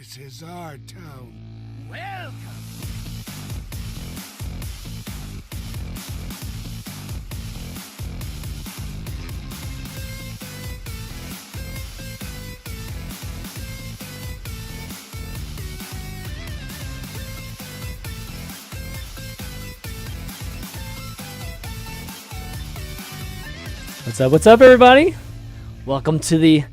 This is our town. Welcome. What's up, everybody? Welcome to the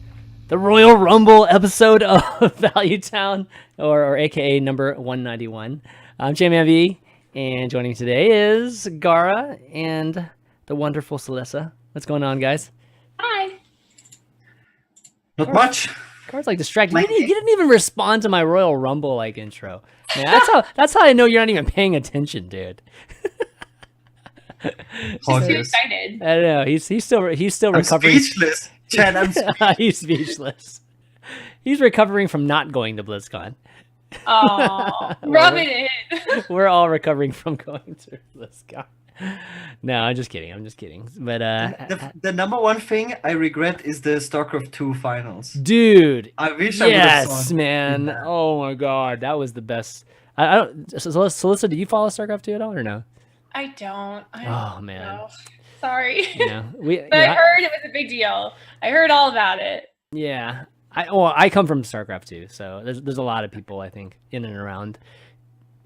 Royal Rumble episode of Value Town, or AKA number 191. I'm ChanmanV, and joining me today is Gaara and the wonderful Slysssa. What's going on, guys? Hi. Not much. Gaara's like distracted. You didn't even respond to my Royal Rumble intro. Man, that's how I know you're not even paying attention, dude. He's too excited. I don't know. He's still I'm recovering. speechless. Chan, I'm He's speechless. He's recovering from not going to BlizzCon. Oh, rub it in. We're all recovering from going to BlizzCon. No, I'm just kidding. But the number one thing I regret is the StarCraft 2 finals. dude, I wish I would have yes, saw man. that. Oh my god, that was the best. I don't. Slysssa, do you follow StarCraft 2 at all or no? I don't. Oh, man. know. Sorry. Yeah, But I heard it was a big deal. I heard all about it. Yeah. I come from StarCraft 2, so there's a lot of people I think in and around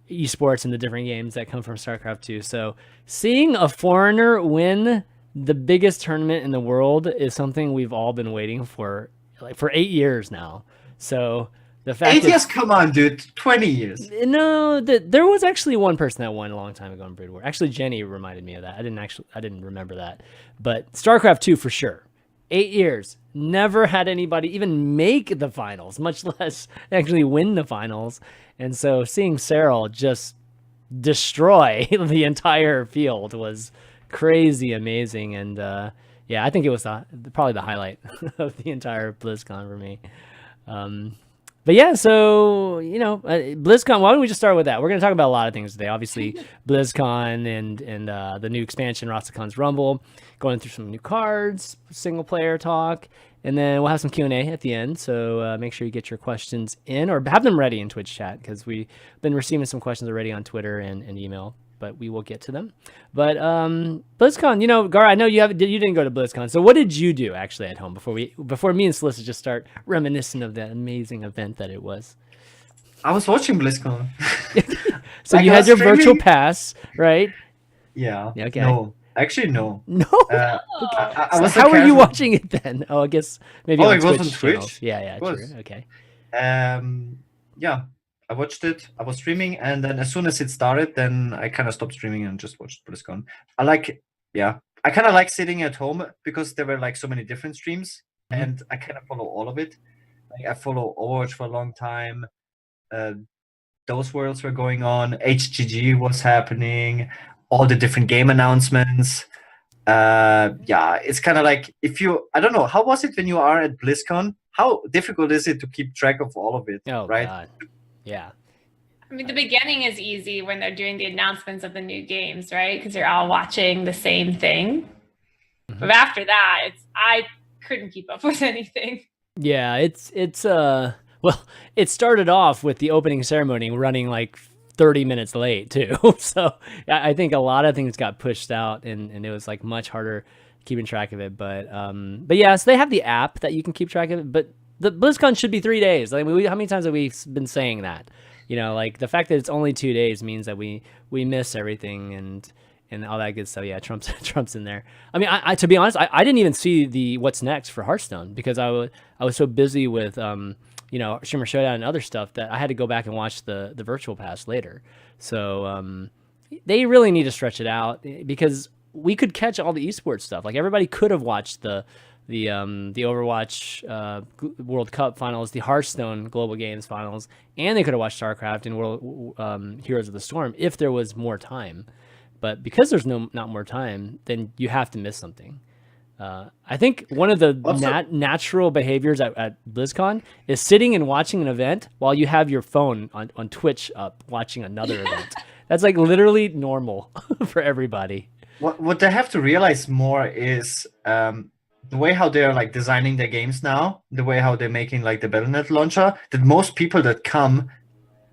esports and the different games that come from StarCraft 2. So seeing a foreigner win the biggest tournament in the world is something we've all been waiting for, like for 8 years now. So the fact 8 years, come on, dude. 20 years. no, there was actually one person that won a long time ago in Brood War. Actually, Jenny reminded me of that. I didn't remember that. But StarCraft 2 for sure. 8 years. Never had anybody even make the finals, much less actually win the finals. And so seeing Serral just destroy the entire field was crazy amazing. And yeah, I think it was probably the highlight of the entire BlizzCon for me. But yeah, so, BlizzCon, why don't we just start with that? We're going to talk about a lot of things today. Obviously, BlizzCon and the new expansion, Rastakhan's Rumble, going through some new cards, single-player talk, and then we'll have some Q&A at the end. So make sure you get your questions in, or have them ready in Twitch chat, because we've been receiving some questions already on Twitter and email, but we will get to them. But BlizzCon, Gaara, I know you didn't go to BlizzCon. So what did you do actually at home before me and Slysssa just start reminiscing of that amazing event that it was? I was watching BlizzCon. So you had your virtual pass, right? Yeah. Okay. No. Actually, no. No. I So was how were you casual- watching it then? Oh, I guess maybe on it was Twitch on Twitch. channels. Yeah, It true. was. Okay. Yeah. I watched it. I was streaming, and then as soon as it started, then I kind of stopped streaming and just watched BlizzCon. I kind of like sitting at home because there were like so many different streams, and I kind of follow all of it. Like I follow Overwatch for a long time. Those worlds were going on. HGG was happening. All the different game announcements. Yeah, it's kind of like I don't know, how was it when you are at BlizzCon? How difficult is it to keep track of all of it? Oh, right? God. Yeah. I mean, the beginning is easy when they're doing the announcements of the new games, right? Because you're all watching the same thing. Mhm. But after that, I couldn't keep up with anything. Yeah, well, it started off with the opening ceremony running like 30 minutes late too. So I think a lot of things got pushed out and it was like much harder keeping track of it. But yeah, so they have the app that you can keep track of it, but the BlizzCon should be 3 days. Like, how many times have we been saying that? Like the fact that it's only 2 days means that we miss everything and all that good stuff. Yeah, Trump's in there. I mean, I to be honest, I didn't even see the what's next for Hearthstone because I was so busy with Shimmer Showdown and other stuff that I had to go back and watch the virtual pass later. So they really need to stretch it out because we could catch all the esports stuff. Like everybody could have watched the Overwatch World Cup finals, the Hearthstone Global Games finals, and they could have watched StarCraft and World Heroes of the Storm if there was more time. But because there's not more time, then you have to miss something. I think one of the natural behaviors at BlizzCon is sitting and watching an event while you have your phone on Twitch up watching another event. That's like literally normal for everybody. What they have to realize more is the way how they're like designing their games now, the way how they're making like the Battle.net launcher, that most people that come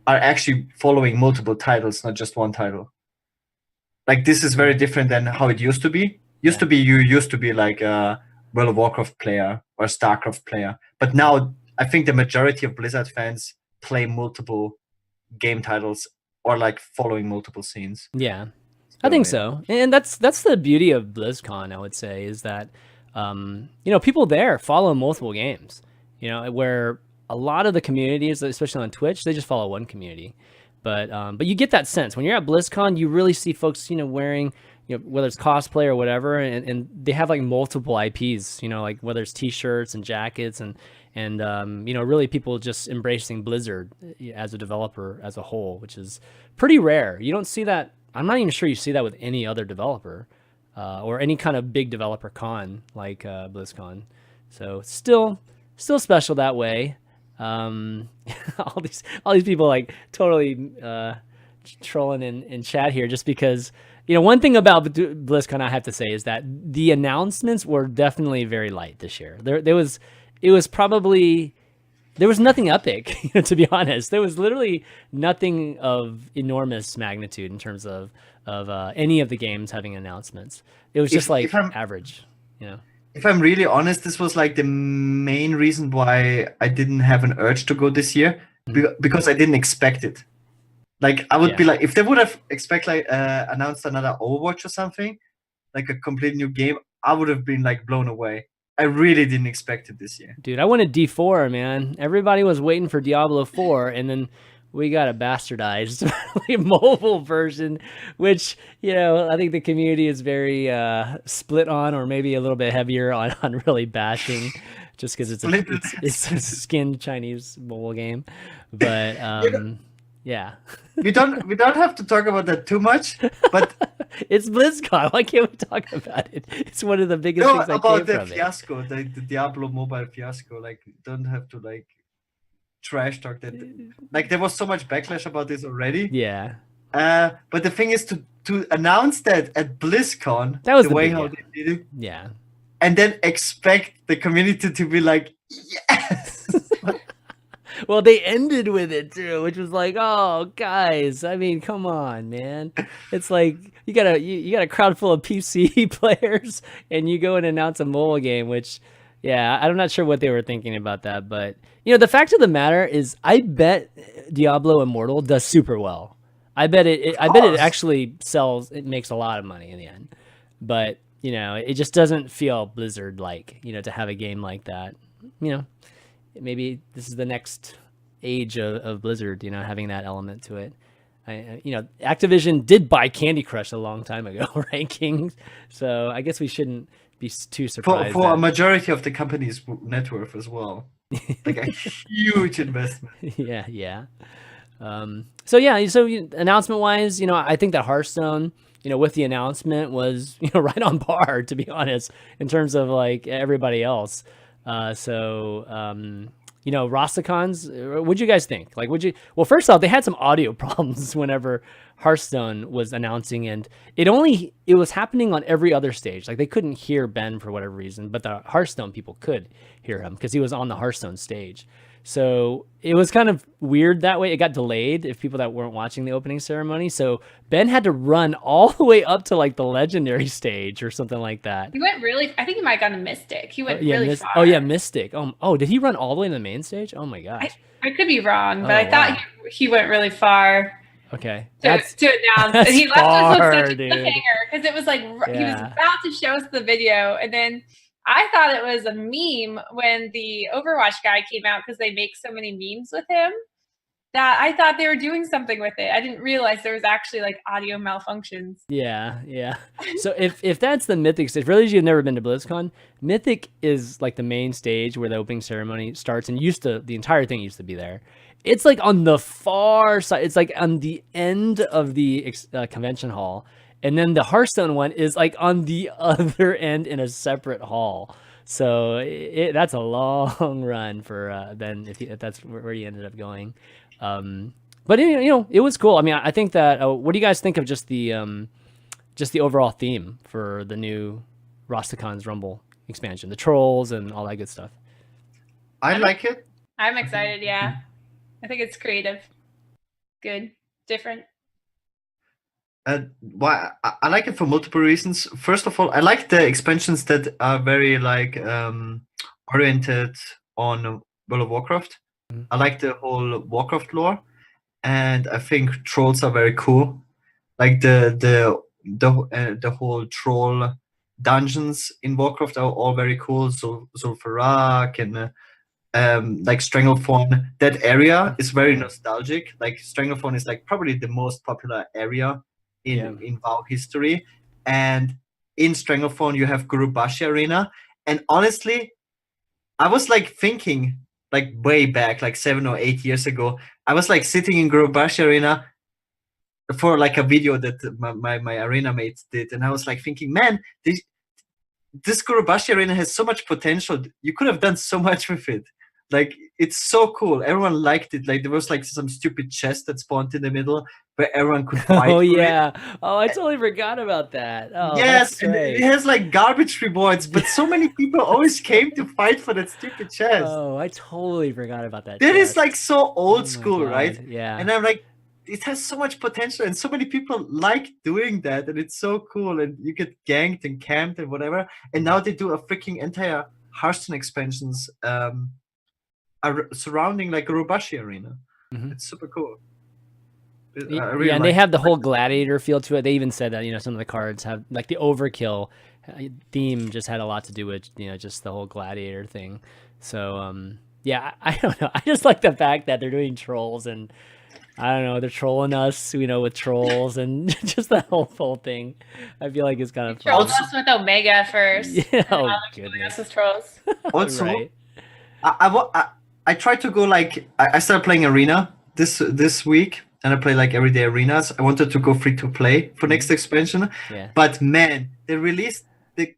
are actually following multiple titles, not just one title. Like this is very different than how it used to be. You used to be like a World of Warcraft player or a StarCraft player, but now I think the majority of Blizzard fans play multiple game titles or like following multiple scenes. Yeah, So, I think yeah. so, and that's the beauty of BlizzCon. I would say is that people there follow multiple games. Where a lot of the communities, especially on Twitch, they just follow one community. But you get that sense when you're at BlizzCon. You really see folks, wearing, whether it's cosplay or whatever, and they have like multiple IPs. Like whether it's T-shirts and jackets and really people just embracing Blizzard as a developer as a whole, which is pretty rare. You don't see that. I'm not even sure you see that with any other developer or any kind of big developer con like BlizzCon. So still special that way. All these people like totally trolling in chat here just because one thing about BlizzCon I have to say is that the announcements were definitely very light this year. There was nothing epic, to be honest. There was literally nothing of enormous magnitude in terms of any of the games having announcements. It was just average. If I'm really honest, this was like the main reason why I didn't have an urge to go this year, because I didn't expect it. Like I would be like, if they would have announced another Overwatch or something, like a complete new game, I would have been like blown away. I really didn't expect it this year. Dude, I wanted D4, man. Everybody was waiting for Diablo 4, and then we got a bastardized mobile version, which, I think the community is very split on, or maybe a little bit heavier on really bashing, just because it's a skinned Chinese mobile game. But yeah. We don't have to talk about that too much, but it's BlizzCon. Why can't we talk about it? It's one of the biggest things that came the from fiasco, the Diablo mobile fiasco. Like, don't have to like trash talk that. Like, there was so much backlash about this already. Yeah. But the thing is to announce that at BlizzCon, that was the way how they did it. Yeah. And then expect the community to be like, yes. Well, they ended with it too, which was like, oh, guys, I mean, come on, man. It's like you got a crowd full of PC players, and you go and announce a mobile game, which, yeah, I'm not sure what they were thinking about that. But, the fact of the matter is, I bet Diablo Immortal does super well. I bet it actually sells. It makes a lot of money in the end. But, it just doesn't feel Blizzard-like, to have a game like that. Maybe this is the next age of Blizzard, having that element to it. Activision did buy Candy Crush a long time ago, right, King? So I guess we shouldn't be too surprised. For a majority of the company's net worth as well. Like a huge investment. Yeah. So announcement-wise, I think that Hearthstone, with the announcement was, right on par, to be honest, in terms of like everybody else. Rastakhan's, what'd you guys think? Like, well, first off, they had some audio problems whenever Hearthstone was announcing, and it was happening on every other stage. Like, they couldn't hear Ben for whatever reason, but the Hearthstone people could hear him because he was on the Hearthstone stage. So it was kind of weird that way. It got delayed if people that weren't watching the opening ceremony. So Ben had to run all the way up to like the legendary stage or something like that. He went I think he might have gone to Mystic. He went really far. Oh yeah, Mystic. Oh, did he run all the way to the main stage? Oh my gosh. I could be wrong, but I thought he went really far. Okay. To announce. And he left us with such a cliffhanger because it was like he was about to show us the video, and then I thought it was a meme when the Overwatch guy came out because they make so many memes with him that I thought they were doing something with it. I didn't realize there was actually like audio malfunctions. Yeah. So if that's the Mythic stage, for those of you who've never been to BlizzCon, Mythic is like the main stage where the opening ceremony starts, and the entire thing used to be there. It's like on the far side. It's like on the end of the convention hall. And then the Hearthstone one is like on the other end in a separate hall. So that's a long run for Ben if that's where he ended up going. But it was cool. I mean, I think that. What do you guys think of just the overall theme for the new Rastakhan's Rumble expansion, the trolls and all that good stuff. I like it. I'm excited. Yeah, I think it's creative, good, different. Why I like it for multiple reasons. First of all, I like the expansions that are very like oriented on World of Warcraft. Mhm. I like the whole Warcraft lore, and I think trolls are very cool. Like the whole troll dungeons in Warcraft are all very cool. So Zul'Farrak and like Stranglethorn. That area is very nostalgic. Like Stranglethorn is like probably the most popular area in WoW history. And in Stranglethorn you have Gurubashi Arena. And honestly, I was like thinking like way back, like 7 or 8 years ago, I was like sitting in Gurubashi Arena for like a video that my arena mates did, and I was like thinking, man, this Gurubashi Arena has so much potential. You could have done so much with it. Like, it's so cool. Everyone liked it. Like, there was like some stupid chest that spawned in the middle where everyone could fight. Oh for yeah. it. Oh, I totally forgot about that. Oh, yes, and it has like garbage rewards, but so many people always came to fight for that stupid chest. Oh, I totally forgot about that. That is like so old school, God. right? Yeah. And I'm like, it has so much potential, and so many people like doing that, and it's so cool, and you get ganked and camped and whatever. And now they do a freaking entire Hearthstone expansions surrounding like Gurubashi Arena. Mhm. It's super cool. Yeah, and they have the whole gladiator feel to it. They even said that, you know, some of the cards have like the overkill theme just had a lot to do with, you know, just the whole gladiator thing. So yeah, I don't know. I just like the fact that they're doing trolls, and I don't know, they're trolling us, you know, with trolls and just that whole thing. I feel like it's kind of trolled us with Omega first. Yeah, oh goodness, with trolls. Also, right. I tried to go like I started playing Arena this week, and I play like everyday arenas. I wanted to go free to play for next expansion, but man, they released the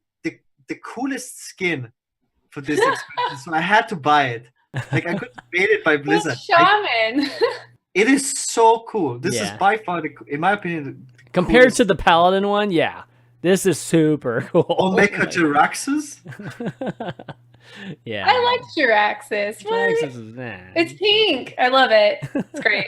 coolest skin for this expansion, so I had to buy it. Like, I couldn't beat it by Blizzard. Shaman. It is so cool. This is by far, in my opinion, compared to the Paladin one. Yeah, this is super cool. Omega Jiraxxus. Yeah, I like Jiraxxus. It's pink. I love it. It's great.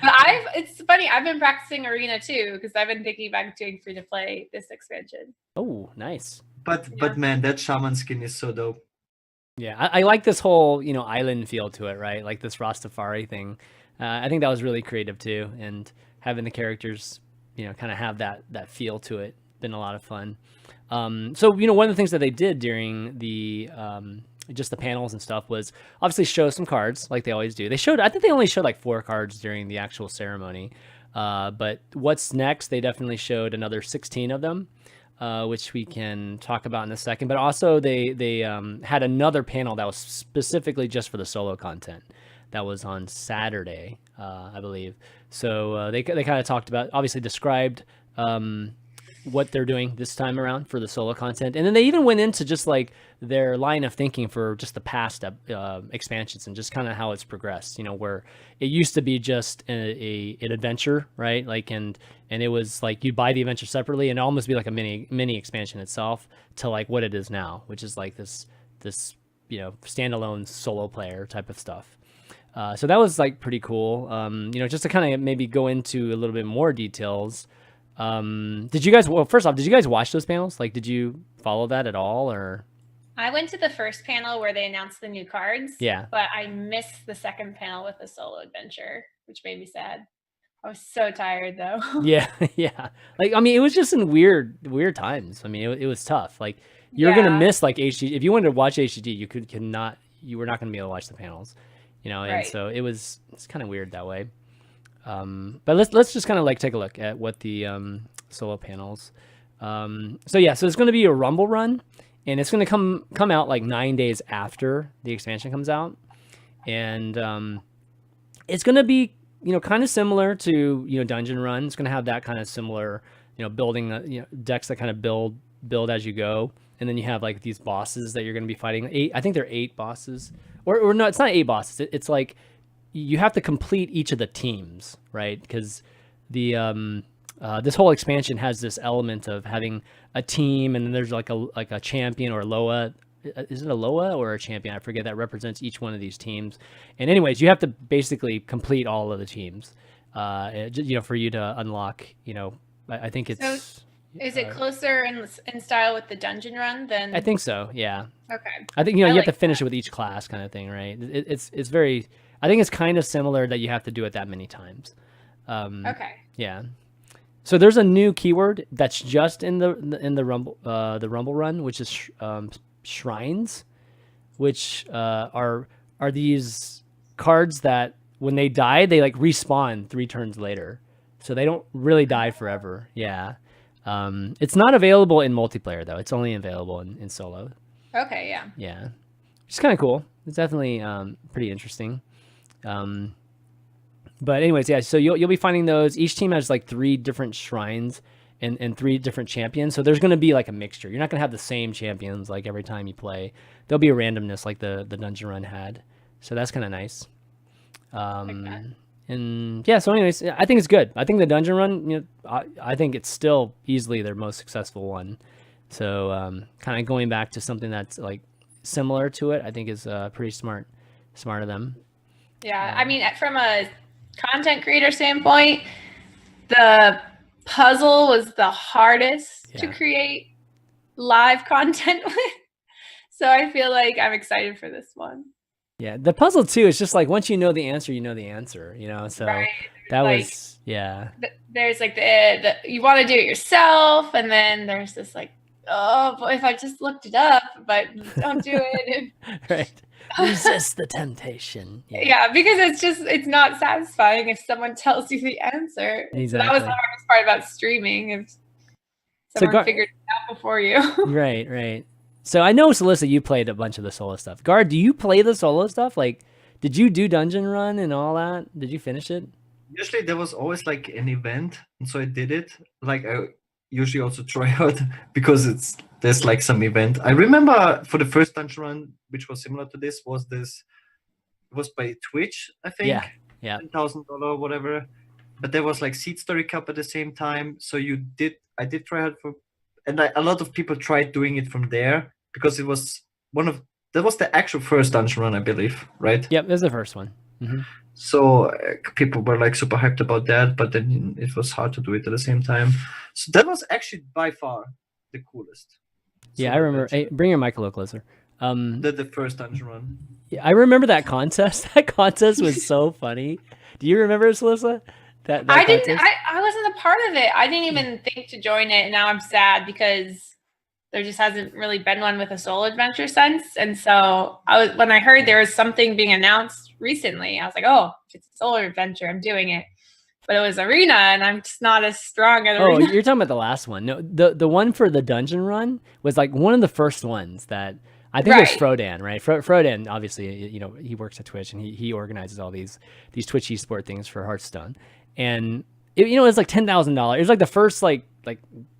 But it's funny. I've been practicing Arena too, because I've been thinking about doing free to play this expansion. Oh, nice. But man, that shaman skin is so dope. Yeah, I like this whole, you know, island feel to it, right? Like this Rastafari thing. I think that was really creative too, and having the characters, you know, kind of have that feel to it. Been a lot of fun. So, you know, one of the things that they did during the just the panels and stuff was obviously show some cards like they always do. I think they only showed like 4 cards during the actual ceremony. But what's next? They definitely showed another 16 of them, which we can talk about in a second. But also they had another panel that was specifically just for the solo content. That was on Saturday, I believe. So they kind of talked about, obviously described what they're doing this time around for the solo content, and then they even went into just like their line of thinking for just the past expansions and just kind of how it's progressed. You know, where it used to be just an adventure, right? Like and it was like you buy the adventure separately and almost be like a mini expansion itself, to like what it is now, which is like this you know, standalone solo player type of stuff. So that was like pretty cool. You know, just to kind of maybe go into a little bit more details. Did you guys, well, first off, did you guys watch those panels? Like, did you follow that at all, or? I went to the first panel where they announced the new cards. Yeah. But I missed the second panel with the solo adventure, which made me sad. I was so tired though. Yeah. Like, I mean, it was just in weird times. I mean, it was tough. Like, you're going to miss like HG. If you wanted to watch HGD, you were not going to be able to watch the panels, you know? And so it's kind of weird that way. But let's just kind of like take a look at what the solo panels. So it's going to be a Rumble run, and it's going to come out like 9 days after the expansion comes out, and it's going to be, you know, kind of similar to, you know, Dungeon Run. It's going to have that kind of similar, you know, building you know, decks that kind of build as you go, and then you have like these bosses that you're going to be fighting. I think there are 8 bosses, or no, it's not 8 bosses. It's like you have to complete each of the teams, right? Because the this whole expansion has this element of having a team, and then there's like a champion or Loa. Is it a Loa or a champion? I forget, that represents each one of these teams. And anyways, you have to basically complete all of the teams, for you to unlock. I think it's. So is it closer in style with the dungeon run than? I think so. Yeah. Okay. I think you have to finish it with each class, kind of thing, right? It's very. I think it's kind of similar that you have to do it that many times. Okay. Yeah. So there's a new keyword that's just in the Rumble run, which is shrines, which are these cards that when they die, they like respawn 3 turns later, so they don't really die forever. Yeah. It's not available in multiplayer though. It's only available in solo. Okay. Yeah. Yeah. It's kind of cool. It's definitely pretty interesting. But anyways, yeah, so you'll be finding those. Each team has like 3 different shrines and 3 different champions. So there's going to be like a mixture. You're not going to have the same champions like every time you play. There'll be a randomness like the dungeon run had. So that's kind of nice. And yeah, so anyways, I think it's good. I think the dungeon run, I think it's still easily their most successful one. So kind of going back to something that's like similar to it, I think is pretty smart of them. Yeah, I mean, from a content creator standpoint, the puzzle was the hardest to create live content with. So I feel like I'm excited for this one. Yeah, the puzzle too is just like once you know the answer, So right. that like, was There's like the you want to do it yourself, and then there's this like, oh, but if I just looked it up, but don't do it. Right. Resist the temptation. Yeah, because it's not satisfying if someone tells you the answer. Exactly. So that was the hardest part about streaming, if someone figured it out before you. Right. So I know, Slysssa, you played a bunch of the solo stuff. Gar, do you play the solo stuff? Like, did you do dungeon run and all that? Did you finish it? Usually there was always like an event, and so I did it. Like I usually also try out because there's like some event. I remember for the first dungeon run, which was similar to this, it was by Twitch, I think. Yeah. $10,000 or whatever. But there was like Seed Story Cup at the same time. So I did try out a lot of people tried doing it from there because it was that was the actual first dungeon run, I believe, right? Yep, it was the first one. Mm-hmm. So people were like super hyped about that, but then it was hard to do it at the same time. So that was actually by far the coolest. Yeah, I remember. Hey, bring your mic a little closer. The first dungeon run. Yeah, I remember that contest. That contest was so funny. Do you remember, Slysssa? That I didn't. I wasn't a part of it. I didn't even think to join it, and now I'm sad because there just hasn't really been one with a solo adventure since. And so when I heard there was something being announced recently, I was like, oh, if it's a solo adventure, I'm doing it. But it was arena, and I'm just not as strong at arena. Oh, you're talking about the last one. No, the one for the dungeon run was like one of the first ones that I think it was Frodan, right? Frodan, obviously, he works at Twitch and he organizes all these Twitch esport things for Hearthstone. And it was like $10,000. It was like the first like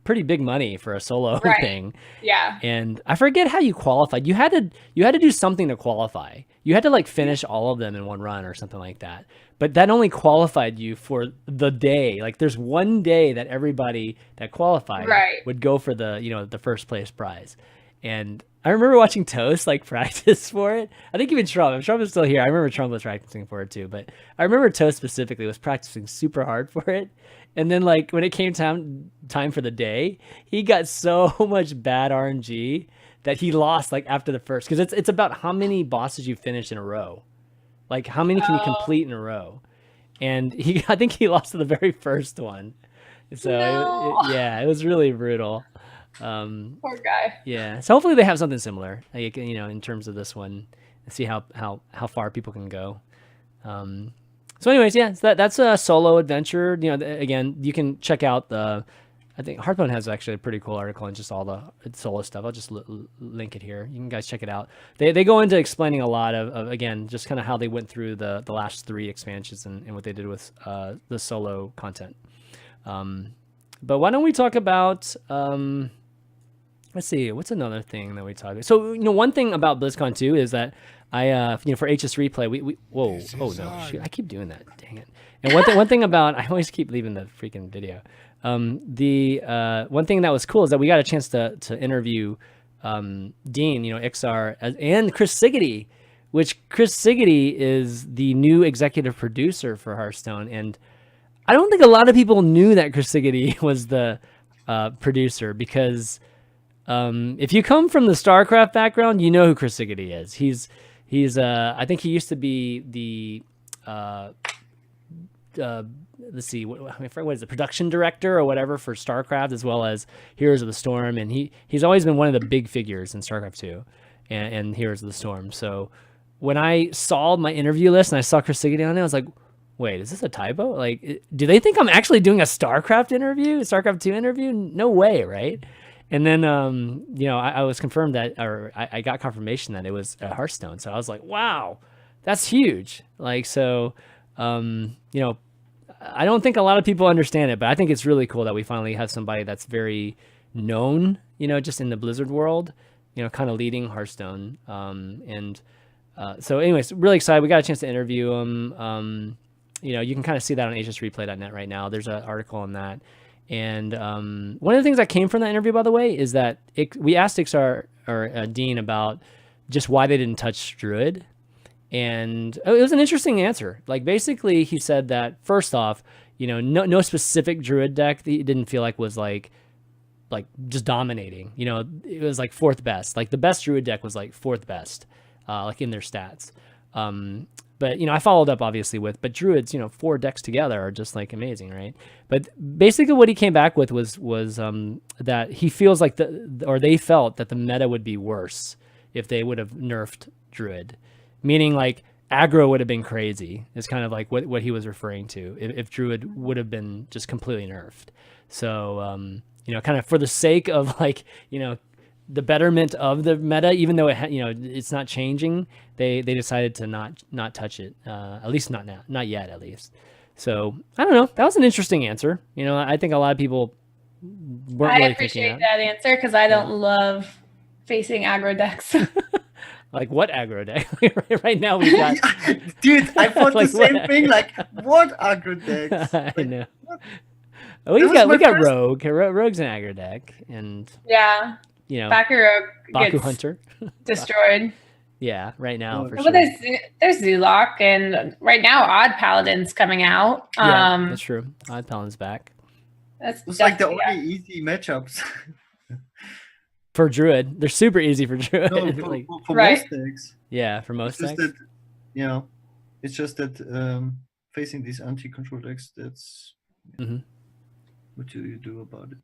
pretty big money for a solo thing. Yeah. And I forget how you qualified. You had to do something to qualify. You had to like finish all of them in one run or something like that. But that only qualified you for the day. Like there's one day that everybody that qualified would go for the first place prize. And I remember watching Toast like practice for it. I think even Trump is still here. I remember Trump was practicing for it too, but I remember Toast specifically was practicing super hard for it. And then like when it came time for the day, he got so much bad RNG that he lost like after the first, because it's about how many bosses you finish in a row. Like how many can you complete in a row? And I think he lost to the very first one. So it was really brutal. Poor guy. Yeah. So hopefully they have something similar, like, in terms of this one, and see how far people can go. So anyways, yeah, so that's a solo adventure. Again, you can check out I think Hearthstone has actually a pretty cool article on just all the solo stuff. I'll just link it here. You can guys check it out. They go into explaining a lot of again, just kind of how they went through the last 3 expansions and what they did with the solo content. But why don't we talk about let's see, what's another thing that we talk about? So, one thing about BlizzCon too is that I, for HS Replay, we oh no, shoot, I keep doing that, dang it. And one thing about, I always keep leaving the freaking video. The one thing that was cool is that we got a chance to interview Dean, Iksar, and Chris Sigaty, which Chris Sigaty is the new executive producer for Hearthstone. And I don't think a lot of people knew that Chris Sigaty was the producer, because if you come from the StarCraft background, you know who Chris Sigaty is. He's I think he used to be the let's see, what is it, production director or whatever for StarCraft, as well as Heroes of the Storm, and he's always been one of the big figures in StarCraft 2 and Heroes of the Storm. So when I saw my interview list and I saw Chris Sigaty on it, I was like, wait, is this a typo? Like, do they think I'm actually doing a StarCraft interview, a StarCraft 2 interview? No way, right? And then, I was confirmed that, or I got confirmation that it was at Hearthstone. So I was like, wow, that's huge. Like, so, I don't think a lot of people understand it, but I think it's really cool that we finally have somebody that's very known, just in the Blizzard world, kind of leading Hearthstone. So anyways, really excited. We got a chance to interview him. You can kind of see that on hsreplay.net right now. There's an article on that. And one of the things that came from that interview, by the way, is that we asked Iksar or Dean about just why they didn't touch Druid. And it was an interesting answer. Like, basically, he said that, first off, no specific Druid deck that he didn't feel like was like just dominating. It was like fourth best. Like, the best Druid deck was like fourth best, like in their stats. But, I followed up obviously with, but Druids, 4 decks together are just like amazing, right? But basically what he came back with was that he feels like they felt that the meta would be worse if they would have nerfed Druid, meaning like aggro would have been crazy, is kind of like what he was referring to, if Druid would have been just completely nerfed. So, kind of for the sake of like, the betterment of the meta, even though it's not changing, they decided to not touch it, at least not now, not yet at least. So I don't know. That was an interesting answer. I think a lot of people weren't really appreciate that answer, because I don't love facing aggro decks. Like, what aggro deck? Right now we got. Dude, I thought the same thing. Like, what aggro decks? I know. We got Rogue. Rogue's an aggro deck, and yeah. Baku gets Hunter destroyed. Yeah, right now for well, sure. There's Zulok, and right now Odd Paladin's coming out. Yeah, that's true. Odd Paladin's back. It's like the only easy matchups. For Druid, they're super easy for Druid. No, for most decks. Yeah, for most decks. It's just that facing these anti-control decks, that's what do you do about it?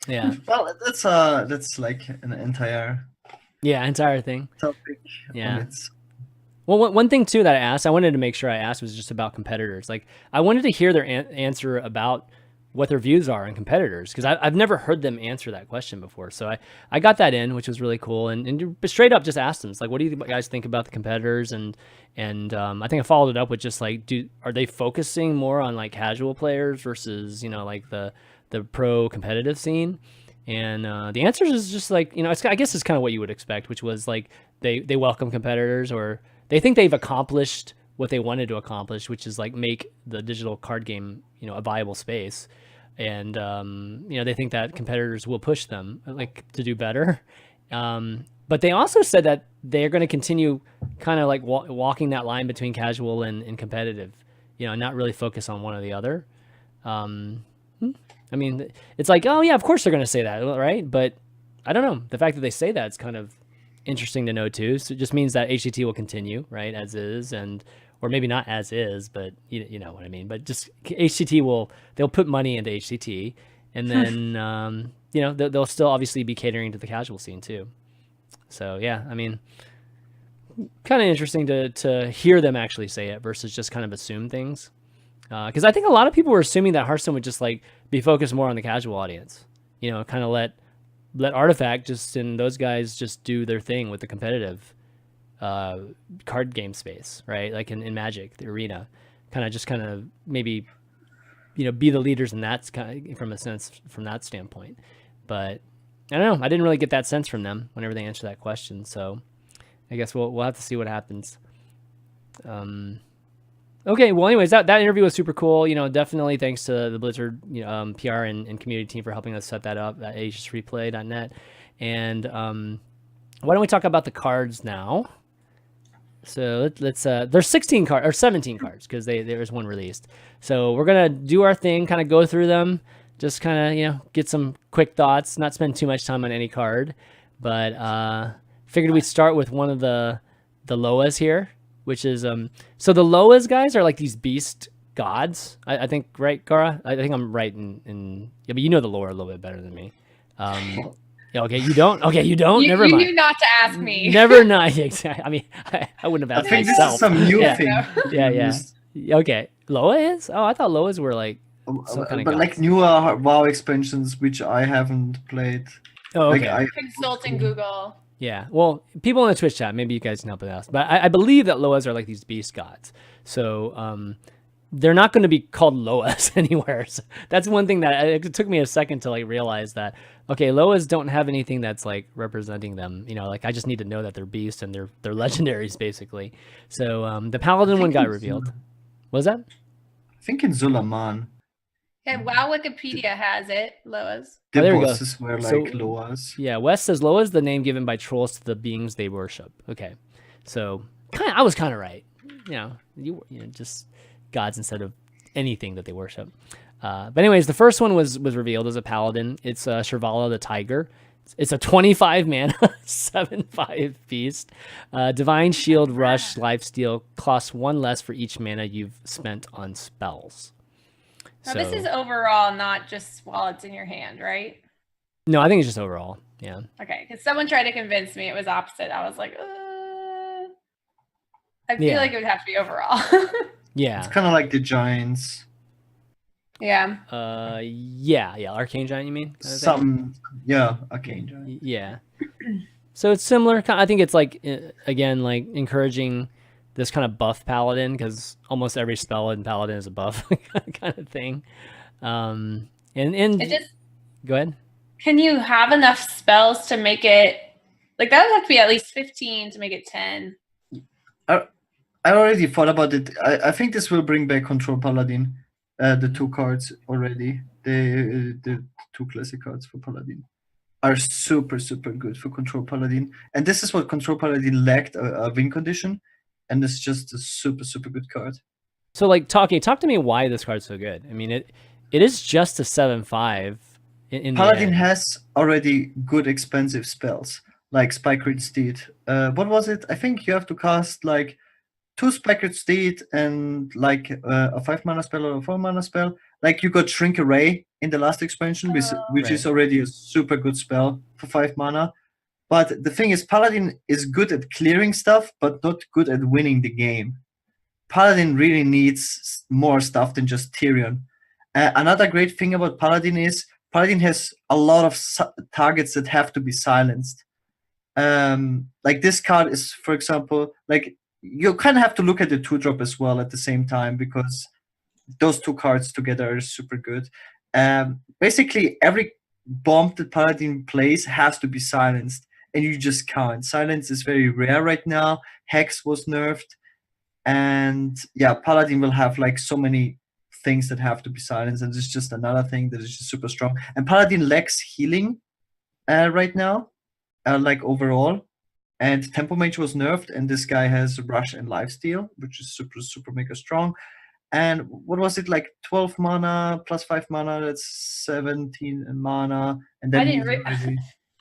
Yeah. Well, that's like an entire thing. Topic. Yeah. Well, one thing too that I wanted to make sure I asked was just about competitors. Like, I wanted to hear their answer about what their views are on competitors, because I've never heard them answer that question before. So I got that in, which was really cool, and straight up just asked them, it's like, what do you guys think about the competitors? And I think I followed it up with just like, are they focusing more on like casual players versus like the pro competitive scene? And the answer is just like, I guess it's kind of what you would expect, which was like they welcome competitors, or they think they've accomplished what they wanted to accomplish, which is like make the digital card game a viable space. And they think that competitors will push them like to do better. But they also said that they're going to continue kind of like walking that line between casual and competitive, not really focus on one or the other. I mean, it's like, oh yeah, of course they're going to say that, right? But I don't know. The fact that they say that is kind of interesting to know too. So it just means that HCT will continue, right, as is, or maybe not as is, but you know what I mean. But just HCT they'll put money into HCT, and then they'll still obviously be catering to the casual scene too. So yeah, I mean, kind of interesting to hear them actually say it versus just kind of assume things. Because I think a lot of people were assuming that Hearthstone would just like be focused more on the casual audience, kind of let Artifact and those guys just do their thing with the competitive card game space, right? Like in Magic, the arena, kind of maybe be the leaders in that from that standpoint. But I don't know. I didn't really get that sense from them whenever they answered that question. So I guess we'll have to see what happens. Okay, well, anyways, that interview was super cool. Definitely thanks to the Blizzard PR and community team for helping us set that up at asusreplay.net. And why don't we talk about the cards now? So let's there's 16 cards or 17 cards because there was one released. So we're gonna do our thing, kind of go through them, just kind of get some quick thoughts, not spend too much time on any card, but figured we'd start with one of the Loas here, which is so the Loas guys are like these beast gods. I think, right, Gaara? I think I'm right in yeah, but you know the lore a little bit better than me. Yeah, okay, you don't. Okay, you don't. Never mind. You knew not to ask me. Never not. Exactly. I mean, I wouldn't have asked I think myself. this is some new thing. Yeah. Okay, Loa is. Oh, I thought Loas were like some kind of but gods. like newer WoW expansions, which I haven't played. Oh, okay. Like Consulting Google. Yeah. Well, people in the Twitch chat, maybe you guys can help us out. But I believe that Loas are like these beast gods. So they're not going to be called Loas anywhere. So that's one thing that it took me a second to like realize that. Okay, Loas don't have anything that's like representing them. Like I just need to know that they're beasts and they're legendaries basically. So the Paladin one got revealed. What was that? I think in Zulaman. Yeah, WoW Wikipedia has it. Loas. The there we go. bosses were like Loas. Yeah, Wes says Loa is the name given by trolls to the beings they worship. Okay, so I was kind of right. You just gods instead of anything that they worship. But anyways, the first one was revealed as a paladin. It's Shirvala the Tiger. It's a 25 mana, 7/5 beast. Divine Shield, Rush, Lifesteal, costs 1 less for each mana you've spent on spells. Now this is overall, not just while it's in your hand, right? No, I think it's just overall. Yeah. Okay, because someone tried to convince me it was opposite. I was like, I feel like it would have to be overall. Yeah. It's kind of like the Giants. Yeah. Yeah. Arcane Giant, you mean? Arcane Giant. Yeah. So it's similar. I think it's like, again, like encouraging this kind of buff paladin because almost every spell in paladin is a buff kind of thing. And it just, go ahead. Can you have enough spells to make it like that would have to be at least 15 to make it 10? I already thought about it. I think this will bring back Control Paladin. The 2 cards already. The 2 classic cards for Paladin are super good for Control Paladin. And this is what Control Paladin lacked, a win condition. And it's just a super good card. So like talk to me why this card's so good. I mean it is just a 7/5 in Paladin has already good expensive spells like Spikered Steed. What was it? I think you have to cast like 2 Spikered Steed and like a 5 mana spell or a 4 mana spell. Like you got Shrink Array in the last expansion, which is already a super good spell for 5 mana. But the thing is, Paladin is good at clearing stuff, but not good at winning the game. Paladin really needs more stuff than just Tyrion. Another great thing about Paladin is Paladin has a lot of targets that have to be silenced. Like this card is, for example, like you kind of have to look at the 2-drop as well at the same time because those 2 cards together are super good. Basically, every bomb that Paladin plays has to be silenced. And you just can't. Silence is very rare right now. Hex was nerfed. And yeah, Paladin will have like so many things that have to be silenced. And it's just another thing that is just super strong. And Paladin lacks healing right now, like overall. And Tempo Mage was nerfed. And this guy has Rush and Lifesteal, which is super mega strong. And what was it, like 12 mana plus 5 mana? That's 17 mana. And then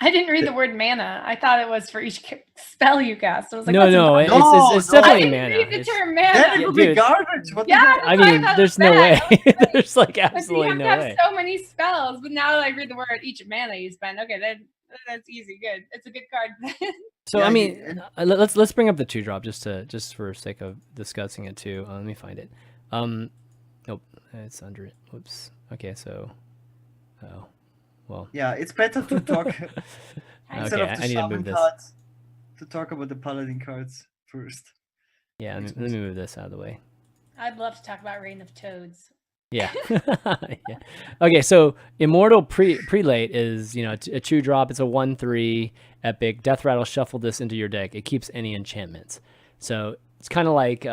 I didn't read the word mana. I thought it was for each spell you cast. I was like, no, it's definitely mana. I didn't read the term mana. Then it would be garbage. I mean, there's no way. There's like absolutely no way. You have to have so many spells, but now that I read the word each mana you spend, okay, then that's easy. Good. It's a good card. So I mean, let's bring up the 2-drop just for sake of discussing it too. Let me find it. Nope, it's under it. Whoops. Okay, so, well. Yeah, it's better to talk instead of the I need to move this. Cards, to talk about the Paladin cards first. Yeah, let me move this out of the way. I'd love to talk about Reign of Toads. Yeah. Yeah. Okay, so Immortal Prelate is, a 2-drop. It's a 1/3 epic. Death Rattle, shuffle this into your deck. It keeps any enchantments. So it's kind of like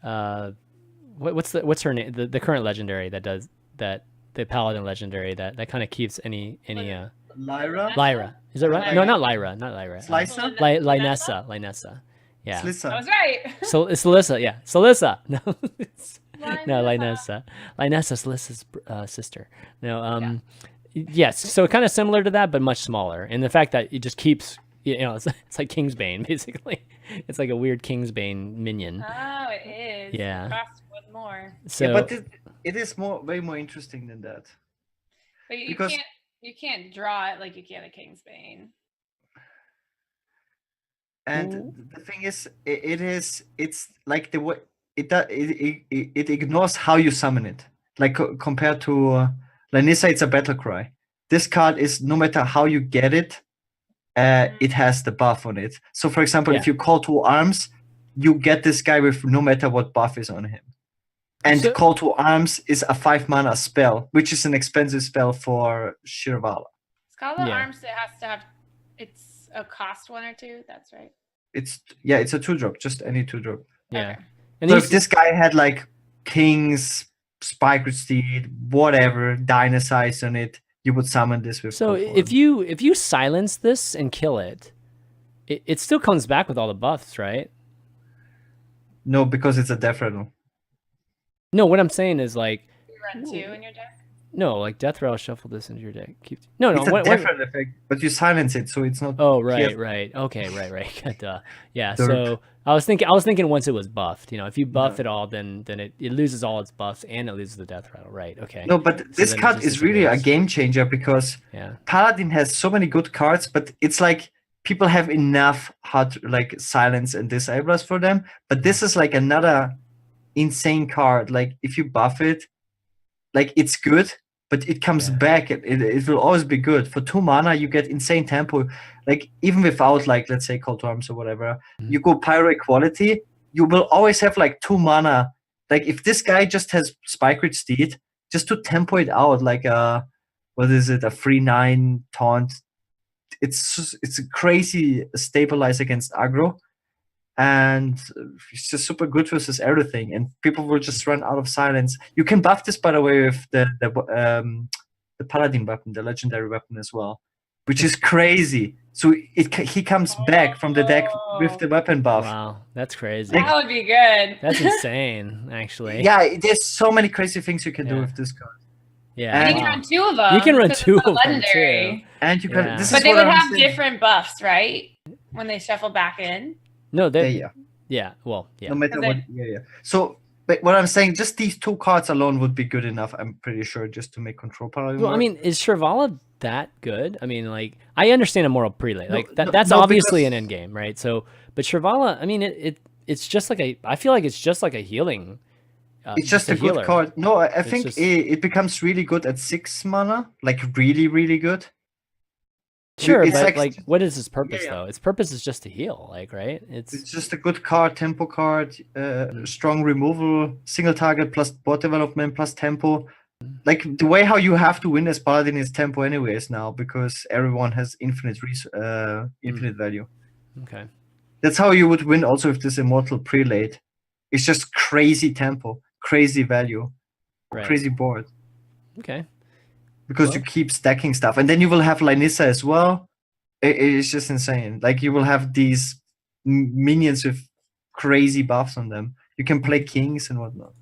what's her name? The current legendary that does that. The paladin legendary that kind of keeps any Lyra. Is that right? Lyra. No, not Lyra. Not Lyra. Slysssa? Lynessa. Yeah. Slysssa. I was right. So it's Slysssa. Yeah. Slysssa. No. No, Lynessa. Lynessa, Slyssa's sister. No. Yes. So kind of similar to that, but much smaller. And the fact that it just keeps, it's like Kingsbane basically. It's like a weird Kingsbane minion. Oh, it is. Yeah. It costs one more. So, yeah, but it is way more interesting than that. But because you can't draw it like you can a Kingsbane. And the thing is, it's like the way it ignores how you summon it. Like compared to Lynessa, it's a battle cry. This card is no matter how you get it, it has the buff on it. So for example, if you call 2 arms, you get this guy with no matter what buff is on him. And Call to Arms is a 5 mana spell, which is an expensive spell for Shirvala. Call to Arms, it has to have, it's a cost 1 or 2, that's right. It's a 2-drop, just any 2-drop. Yeah. Okay. And so if this guy had like Kings, Spike Steed, whatever, Dynasize on it, you would summon this with. So if you silence this and kill it, it still comes back with all the buffs, right? No, because it's a Death Rattle. No, what I'm saying is like you run 2 in your deck. No, like Death Rattle, shuffle this into your deck. It's a Death Rattle effect, but you silence it, so it's not. Oh, right. Okay, right. Duh. Yeah. So I was thinking once it was buffed. If you buff it all, then it loses all its buffs and it loses the Death Rattle. Right. Okay. No, but this card is really a game changer because Paladin has so many good cards, but it's like people have enough hard like silence and disablers for them, but this is like another insane card. Like if you buff it, like it's good, but it comes back. It will always be good. For 2 mana, you get insane tempo. Like even without like let's say Call to Arms or whatever, you go Pyro Equality, you will always have like 2 mana. Like if this guy just has Spike Ridge Steed, just to tempo it out like a 3/9 taunt. It's a crazy stabilize against aggro. And it's just super good versus everything, and people will just run out of silence. You can buff this, by the way, with the Paladin weapon, the legendary weapon as well, which is crazy. So he comes back from the deck with the weapon buff. Wow, that's crazy. That would be good. That's insane, actually. Yeah, there's so many crazy things you can do with this card. Yeah, and you can run 2 of them. You can run 2 of them legendary. too. And you can. This but is they what would I'm have saying. different buffs, right? When they shuffle back in. No, yeah. Well, yeah. No matter what. Yeah. So, but what I'm saying, just these 2 cards alone would be good enough. I'm pretty sure, just to make control Paladin. Well, I mean, is Shirvala that good? I mean, like, I understand a moral prelate. Like that's obviously an end game, right? So, but Shirvala, I mean, it's just like I feel like it's just like a healing. It's just a good card. No, I think it becomes really good at 6 mana, like really, really good. Sure, it's but like, what is its purpose though? Its purpose is just to heal, like, right? It's just a good card, tempo card, strong removal, single target plus board development plus tempo. Like the way how you have to win as Paladin is tempo anyways now, because everyone has infinite value. Okay. That's how you would win also with this Immortal Prelate. It's just crazy tempo, crazy value, crazy board. Okay. Because you keep stacking stuff, and then you will have Lynessa as well. It's just insane. Like you will have these minions with crazy buffs on them. You can play kings and whatnot.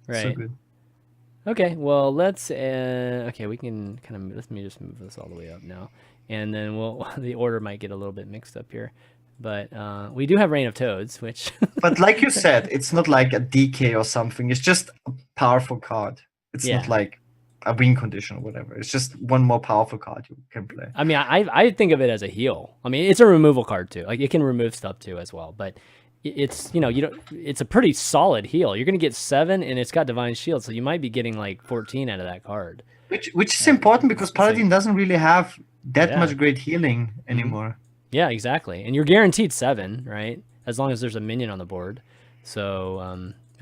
Right. So good. Okay. Well, let's. Okay, we can kind of. Let me just move this all the way up now, and then the order might get a little bit mixed up here, but we do have Reign of Toads, which. But like you said, it's not like a DK or something. It's just a powerful card. It's not like a win condition or whatever. It's just one more powerful card you can play. I mean, I think of it as a heal. I mean, it's a removal card too. Like it can remove stuff too as well. But it's it's a pretty solid heal. You're gonna get 7, and it's got Divine Shield, so you might be getting like 14 out of that card. Which is important because Paladin doesn't really have that much great healing anymore. Yeah, exactly. And you're guaranteed 7, right? As long as there's a minion on the board. So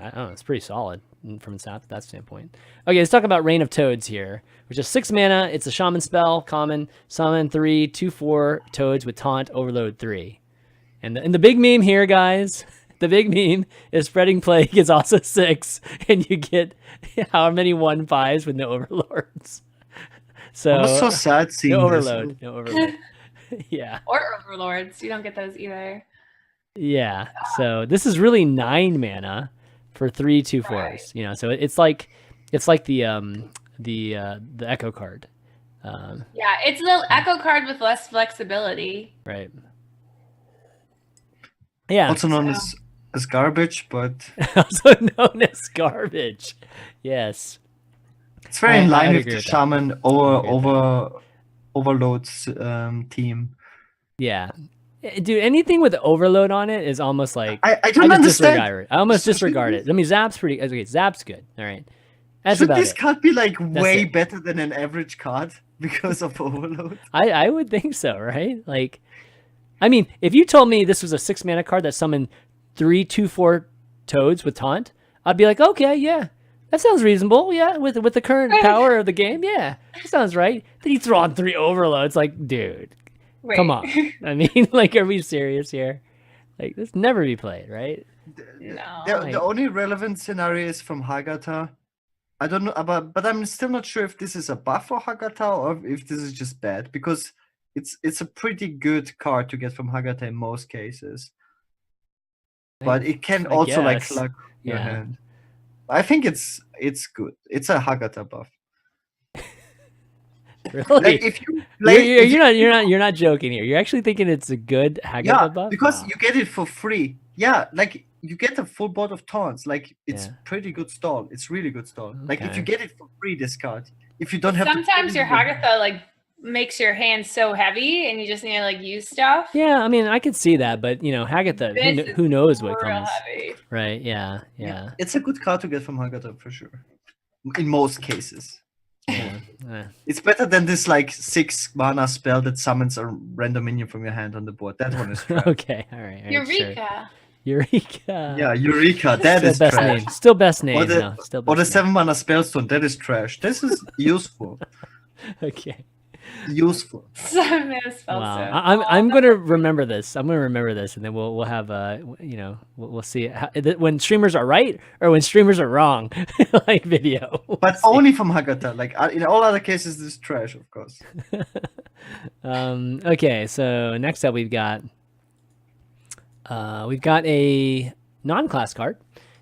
I don't know. It's pretty solid from that standpoint. Okay, let's talk about Reign of Toads here, which is 6 mana. It's a shaman spell, common, summon 3/2/4 toads with taunt, overload 3. And the big meme here, guys, the big meme is spreading plague is also 6, and you get how many 1/5s with no overlords. So It was so sad seeing no this. overload, no overload. Yeah. Or overlords. You don't get those either. Yeah. So this is really 9 mana for 3 2/4s. Right. You know, so it's like the echo card. Yeah, it's a little echo card with less flexibility. Right. Yeah. Also known as garbage, but also known as garbage. Yes. it's very in line with agree the with that. Shaman overloads team. Yeah. Dude, anything with overload on it is almost like I don't just understand. disregard it. I almost disregard it. I mean, Zap's pretty. Okay, Zap's good. All right. That's Should about this it. card be like way it. better than an average card because of overload? I would think so, right? Like, I mean, if you told me this was a 6 mana card that summoned 3 2/4 toads with taunt, I'd be like, okay, yeah, that sounds reasonable. Yeah, with the current power of the game, yeah, that sounds right. Then you throw on 3 overloads, like, dude, Wait. come on. I mean, like, are we serious here? Like, this never be played, right? No. The only relevant scenario is from Hagata. I don't know, but I'm still not sure if this is a buff for Hagata or if this is just bad, because it's a pretty good card to get from Hagata in most cases. But it can also like guess. cluck your Yeah. hand. I think it's good. It's a Hagata buff. Really? Like if you play, You're not joking here. You're actually thinking it's a good Hagata buff? because Wow. you get it for free. Yeah, like you get a full board of taunts. Like it's Yeah. pretty good stall. It's really good stall. Like if Okay. you get it for free, this card. If you don't have to Sometimes pay your the- Hagatha like makes your hand so heavy and you just need to like use stuff. Yeah, I mean, I could see that, but you know, Hagata, This is who knows what real comes, heavy. right? Yeah. It's a good card to get from Hagata for sure. In most cases. Yeah. It's better than this like 6 mana spell that summons a random minion from your hand on the board. That one is trash. Okay, all right. Eureka. Sure. Eureka. Yeah, Eureka. That Still is best trash. name. Still best name. Or the, no, still or the best name. 7 mana spellstone. That is trash. This is useful. Okay. Useful. Wow. I'm gonna remember this. I'm gonna remember this, and then we'll have we'll see when streamers are right or when streamers are wrong, like video. But only from Hagata. Like in all other cases, this is trash, of course. Okay, so next up we've got a non-class card,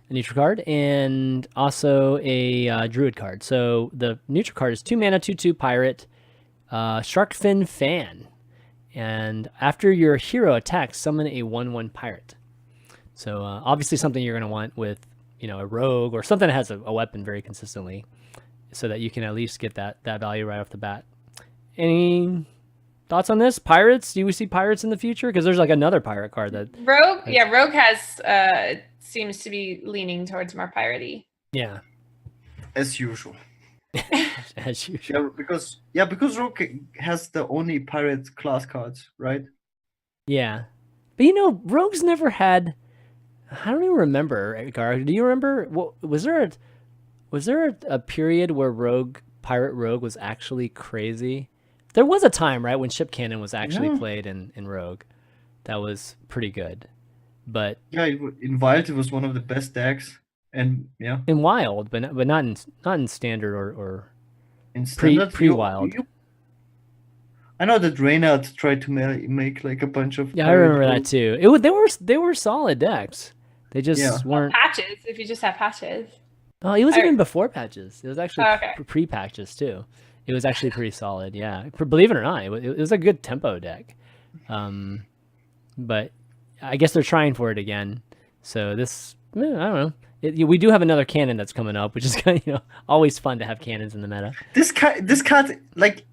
a neutral card, and also a druid card. So the neutral card is 2 mana, 2/2 pirate, Sharkfin Fan, and after your hero attacks, summon a 1/1 pirate. So obviously something you're going to want with a rogue or something that has a weapon very consistently, so that you can at least get that value right off the bat. Any thoughts on this? Pirates? Do we see pirates in the future? Because there's like another pirate card that Rogue. Yeah, Rogue has seems to be leaning towards more piratey. yeah, As usual. as usual. Because Rogue has the only pirate class cards, right? Yeah, but Rogue's never had. I don't even remember. Gaara, do you remember? Was there a period where Pirate Rogue was actually crazy? There was a time, right, when Ship Cannon was actually played in Rogue. That was pretty good, but Yeah, in Wild it was one of the best decks, and yeah, in Wild, but not in Standard or in Standard, pre-Wild. I know that Reynard tried to make like a bunch of. Yeah, I remember that too. They were solid decks. They just weren't Patches. If you just have patches. Oh, it was even before patches. It was actually okay. pre-patches too. It was actually pretty solid. Yeah, believe it or not, it was a good tempo deck. But I guess they're trying for it again. So this, I don't know. We do have another cannon that's coming up, which is kind of always fun to have cannons in the meta. This card, like,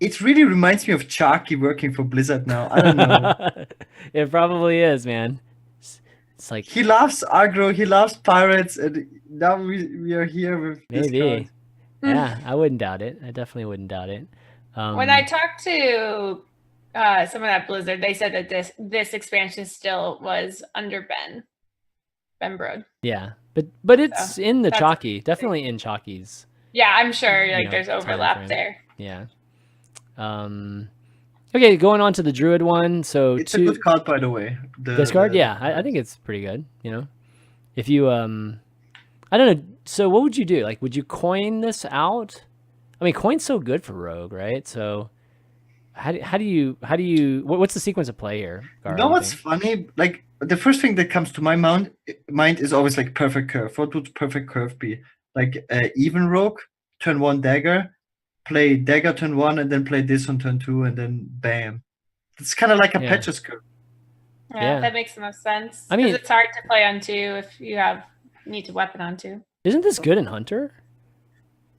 it really reminds me of Sharky working for Blizzard now. I don't know. It probably is, man. It's like he loves aggro, he loves pirates, and now we are here with this maybe. card. Yeah, I wouldn't doubt it. I definitely wouldn't doubt it. When I talked to someone at Blizzard, they said that this expansion still was under Ben Brode. Yeah, but it's in the that's Chalky, definitely in Chalky's. Yeah, I'm sure You know, there's time overlap frame. there. Yeah. Okay, going on to the Druid one. So it's a good card, by the way. This card, yeah, I think it's pretty good. You know, if you I don't know. So what would you do? Like, would you coin this out? I mean, coin's so good for Rogue, right? So how do you what's the sequence of play here? You know what's funny? Like the first thing that comes to my mind is always like perfect curve. What would perfect curve be? Like even Rogue, turn 1 dagger, play dagger turn 1, and then play this on turn 2, and then bam. It's kind of like a Patches curve. Yeah, that makes the most sense. I mean, it's hard to play on 2 if you need to weapon on 2. Isn't this good in Hunter?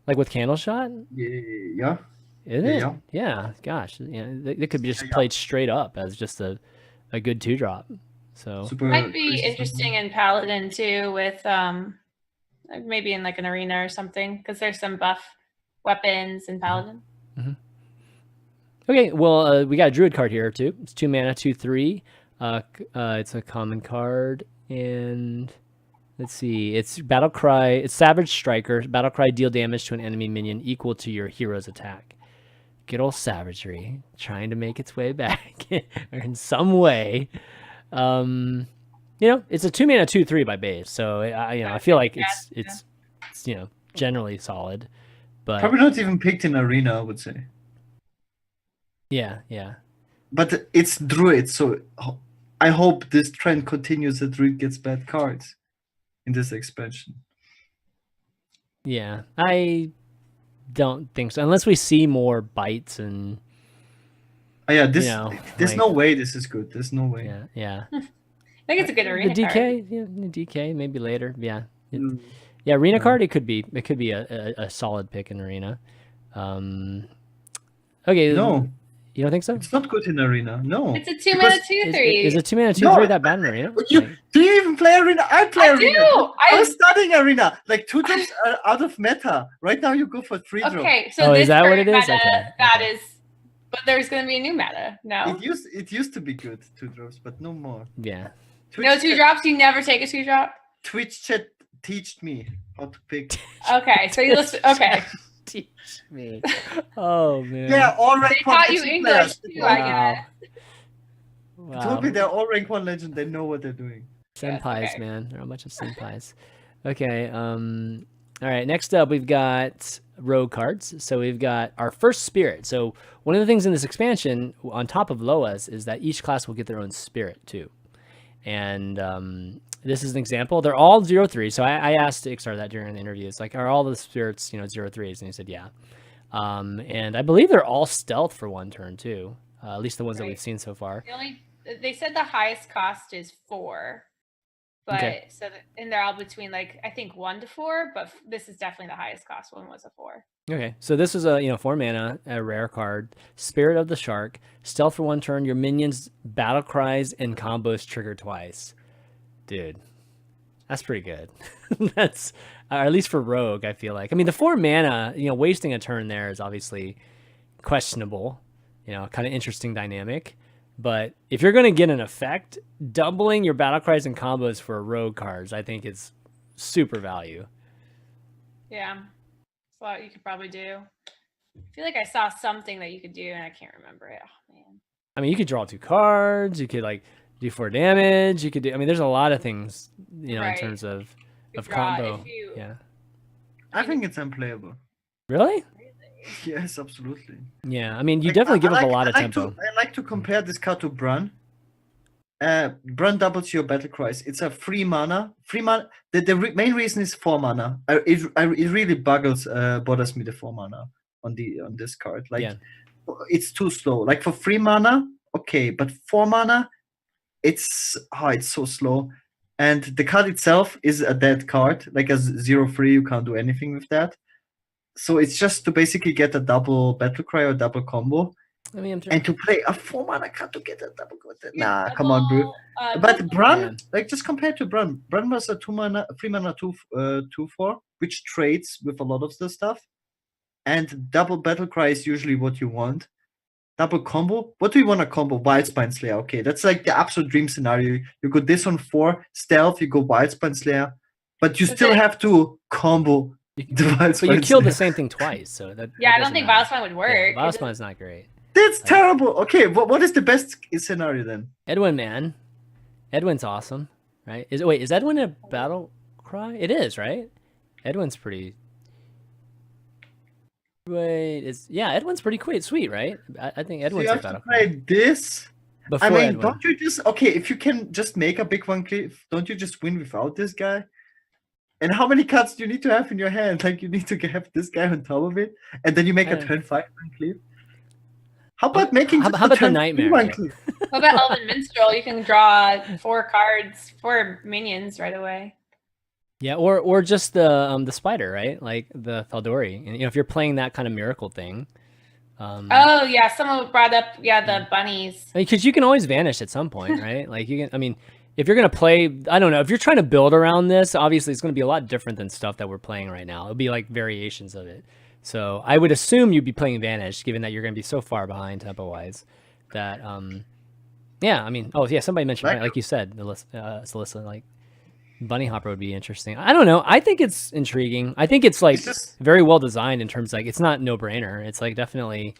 Like with Candle Shot? Yeah. Isn't it? Yeah. Gosh, it could be just played straight up as just a good 2-drop. So might be interesting in Paladin too, with maybe in like an arena or something, because there's some buff weapons in Paladin. Mm-hmm. Okay, well, we got a Druid card here too. It's 2 mana, 2/3. It's a common card, and let's see. It's Battle Cry. It's Savage Striker. Battle Cry, deal damage to an enemy minion equal to your hero's attack. Good old savagery, trying to make its way back or in some way. It's a 2 mana 2/3 by base, so I feel like it's generally solid, but probably not even picked in arena, I would say. Yeah. But it's Druid, so I hope this trend continues that Druid gets bad cards in this expansion. Yeah, I don't think so, unless we see more bites and. There's no way this is good. There's no way. Yeah. I think it's a good arena the DK, card. The DK maybe later. Yeah. Arena card. It could be a solid pick in arena. Okay. No. You don't think so? It's not good in arena. No. It's a 2 mana 2/3. Is a 2 mana 2/3 that bad in arena? Do you even play arena? I play arena. I was studying arena. Like 2 drops are out of meta. Right now you go for 3 drops. Okay, so is that what it is? Meta, that is. But there's going to be a new meta. No. It used to be good 2 drops, but no more. Yeah. No 2 drops. You never take a 2 drop. Twitch chat teached me how to pick. Okay, so you listen. Okay. Teach me. Oh man. They're all rank 1 taught you English too, I guess. Wow. Told me they're all rank 1 legend. They know what they're doing. Senpais, man. They're a bunch of senpais. Okay. All right. Next up, we've got rogue cards. So we've got our first spirit. So one of the things in this expansion, on top of Loas, is that each class will get their own spirit too. And this is an example. They're all 0/3. So I asked Iksar that during the interview. It's like, are all the spirits 0/3s? And he said, yeah. And I believe they're all stealth for 1 turn too. At least the ones that we've seen so far. They said the highest cost is 4. But and they're all between I think 1 to 4, but this is definitely the highest cost. One was a 4. Okay, so this is a 4 mana, a rare card, Spirit of the Shark, stealth for 1 turn. Your minions' battle cries and combos trigger twice. Dude, that's pretty good. That's or at least for rogue. I feel like. I mean, the 4 mana, wasting a turn there is obviously questionable. Kind of interesting dynamic. But if you're going to get an effect, doubling your battle cries and combos for rogue cards, I think is super value. Yeah, that's a lot you could probably do. I feel like I saw something that you could do, and I can't remember it. Oh man. I mean, you could draw 2 cards. You could do 4 damage. You could do. I mean, there's a lot of things, in terms of combo. Yeah. I think it's unplayable. Really? Yes, absolutely. Yeah, I mean, you definitely give up a lot of tempo. I like to compare this card to Brun. Brun doubles your battle cries. It's a 3 mana. The main reason is 4 mana. It really bothers me the 4 mana on this card. It's too slow. Like for 3 mana, okay, but 4 mana, it's so slow. And the card itself is a dead card. Like a 0/3, you can't do anything with that. So it's just to basically get a double battle cry or double combo. I mean, and to play a 4 mana card to get a double combo. Nah, come on, bro. But Brun, just compare to Brun. Brun was a 3 mana 2/4, which trades with a lot of the stuff. And double battle cry is usually what you want. Double combo. What do you want to combo? Wildspine Slayer. Okay, that's like the absolute dream scenario. You go this on 4 stealth. You go Wildspine Slayer, but you still have to combo. But you killed the same thing twice, so that. Yeah, I don't think Wildspine would work. Yeah, Wildspine's not great. That's terrible. Okay, what is the best scenario then? Edwin, man. Edwin's awesome, right? Is Edwin a battle cry? It is, right? Edwin's pretty. Edwin's pretty sweet, right? I think Edwin's so you a have battle to play cry. this. Before I mean, Edwin. don't you just if you can just make a big one cliff, don't you just win without this guy? And how many cards do you need to have in your hand? Like you need to have this guy on top of it, and then you make a turn 5 one cliff. How about making how about the nightmare? What about Elven Minstrel? You can draw 4 minions right away. Yeah, or just the spider, right? Like the Thaldori. And if you're playing that kind of miracle thing. Oh yeah, someone brought up the bunnies. Because you can always vanish at some point, right? Like you can. I mean, if you're gonna play, I don't know, if you're trying to build around this, obviously it's gonna be a lot different than stuff that we're playing right now. It'll be like variations of it. So I would assume you'd be playing Vanish, given that you're going to be so far behind tempo-wise. That, yeah, I mean, somebody mentioned, right, like you said, Slysssa, like, Bunny Hopper would be interesting. I don't know. I think it's intriguing. I think it's, like, very well designed in terms of, like, it's not no-brainer. It's, like, definitely,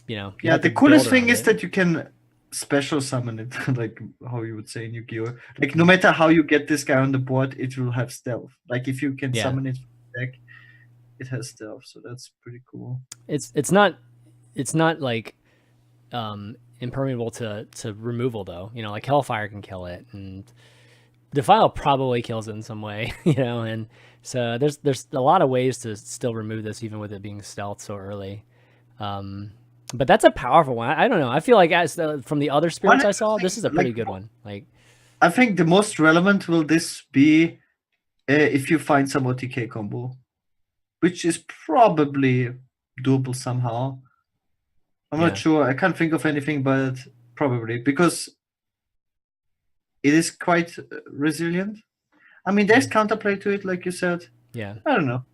Yeah, the coolest thing is that you can special summon it, like how you would say in Yu-Gi-Oh! Like, no matter how you get this guy on the board, it will have stealth. Like, if you can summon it from the deck, it has stealth, so that's pretty cool. It's not like impermeable to removal though. Like Hellfire can kill it, and Defile probably kills it in some way. And so there's a lot of ways to still remove this, even with it being stealth so early. But that's a powerful one. I don't know. I feel like from the other spirits I saw, this is a pretty good one. Like, I think the most relevant will this be if you find some OTK combo, which is probably doable somehow. I'm not sure. I can't think of anything, but probably because it is quite resilient. I mean, there's counterplay to it, like you said. Yeah. I don't know.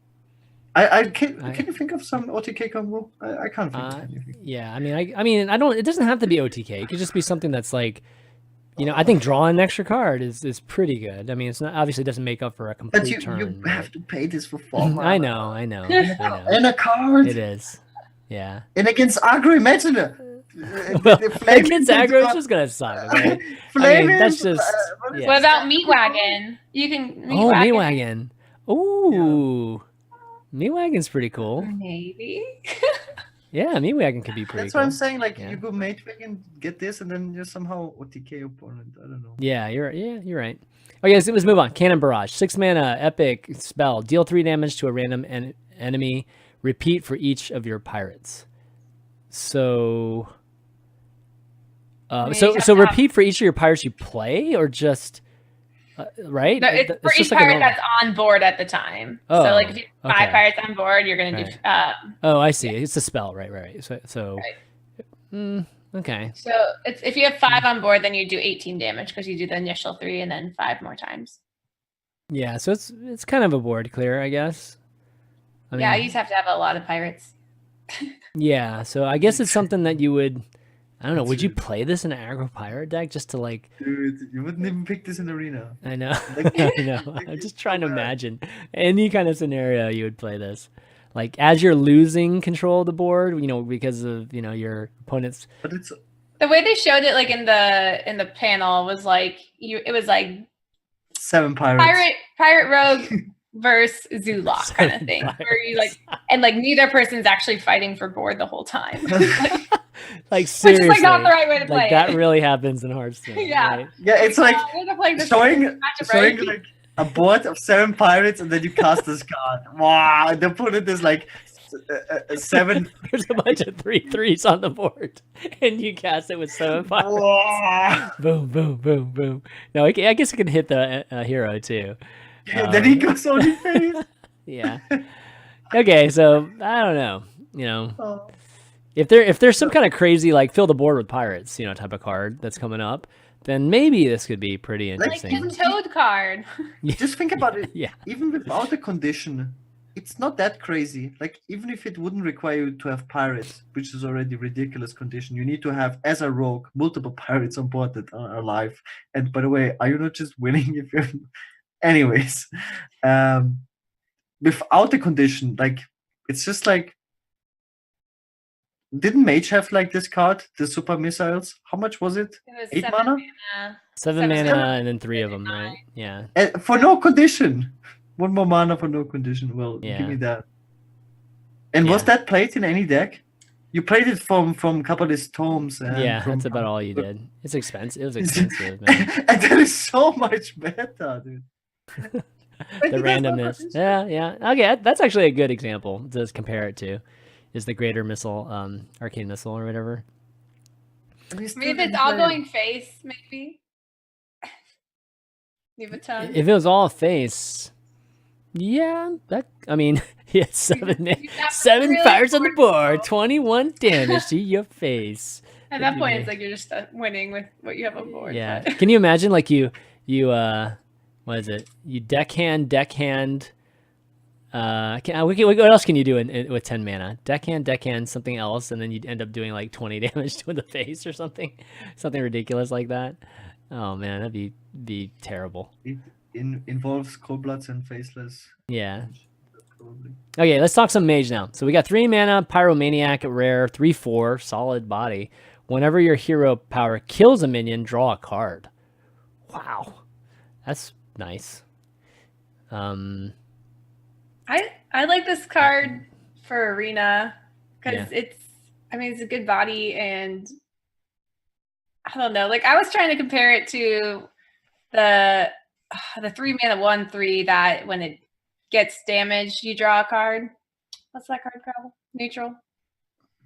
Can you think of some OTK combo? I can't think of anything. Yeah, I mean, I don't. It doesn't have to be OTK. It could just be something that's like, I think drawing an extra card is pretty good. I mean, it's not obviously doesn't make up for a complete turn. You have to pay this for 4 mana. I know. And a card. It is. Yeah. And against aggro, imagine it. Against aggro, it's just gonna suck. Okay? That's just. What about Meat Wagon? You can. Meat Wagon. Ooh. Meat Wagon's pretty cool. Maybe. Yeah, Meat Wagon could be pretty cool. That's what I'm saying. Like, you go Meat Wagon, get this, and then you're somehow OTK opponent. I don't know. Yeah, you're right. Okay, so let's move on. Cannon Barrage. 6 mana, epic spell. Deal 3 damage to a random enemy. Repeat for each of your pirates. So... So repeat for each of your pirates you play, or just... right? No, it's for each pirate that's on board at the time. So, like, if you have 5 pirates on board, you're going to do... oh, I see. It's a spell. Right. So okay. So, if you have 5 on board, then you do 18 damage, because you do the initial 3 and then 5 more times. Yeah, so it's kind of a board clear, I guess. I mean, you just have to have a lot of pirates. Yeah, so I guess it's something that you would... I don't know. Would you play this in an aggro pirate deck just to like? Dude, you wouldn't even pick this in arena. I know. I know. I'm just trying to imagine any kind of scenario you would play this, like as you're losing control of the board, because of your opponent's. But it's the way they showed it, like in the panel, was like it was like 7 pirates, pirate rogue versus Zoolock kind of thing, where you and neither person's actually fighting for board the whole time. Like seriously, which is not the right way to play. Like that really happens in Hearthstone. Yeah, right? Yeah, it's like showing like a board of 7 pirates, and then you cast this card. Wow, the opponent is like 7. There's a bunch of 3/3s on the board, and you cast it with 7 pirates. Wow. Boom, boom, boom, boom. No, I guess it can hit the hero too. Yeah, then he goes on his face. Yeah. Okay, so I don't know. If there's some kind of crazy like fill the board with pirates, type of card that's coming up, then maybe this could be pretty interesting. Like his Toad card. Just think about it. Yeah. Even without a condition, it's not that crazy. Like, even if it wouldn't require you to have pirates, which is already a ridiculous condition, you need to have, as a rogue, multiple pirates on board that are alive. And by the way, are you not just winning if you're... Anyways, without a condition, like, it's just like didn't Mage have like this card, the super missiles? How much was it? It was 8 7 mana? mana. 7 mana mana. and then 3 of them, right? Yeah. For no condition. 1 more mana for no condition. Well, Yeah. give me that. And was that played in any deck? You played it from Kabbalist Tomes. And yeah, from, that's about all you did. It's expensive. It was expensive, man. And there is so much meta, dude. The randomness. Yeah. Okay, that's actually a good example to just compare it to. Is the greater missile, arcane missile or whatever. Maybe if it's all going face, maybe. Leave a ton. If it was all face, yeah, I mean, he had 7 really fires on the board, 21 damage to your face. At that point, it's like you're just winning with what you have on board. Yeah. Can you imagine, like, you what is it? You deckhand. What else can you do with 10 mana? Deckhand, something else, and then you'd end up doing like 20 damage to the face or something ridiculous like that. Oh man, that'd be terrible. It involves cold bloods and faceless. Yeah. Probably. Okay, let's talk some mage now. So we got 3 mana, Pyromaniac at rare, 3/4, solid body. Whenever your hero power kills a minion, draw a card. Wow, that's nice. I like this card for Arena because it's a good body, and I don't know. Like, I was trying to compare it to the 3 mana 1/3 that when it gets damaged, you draw a card. What's that card called? Neutral.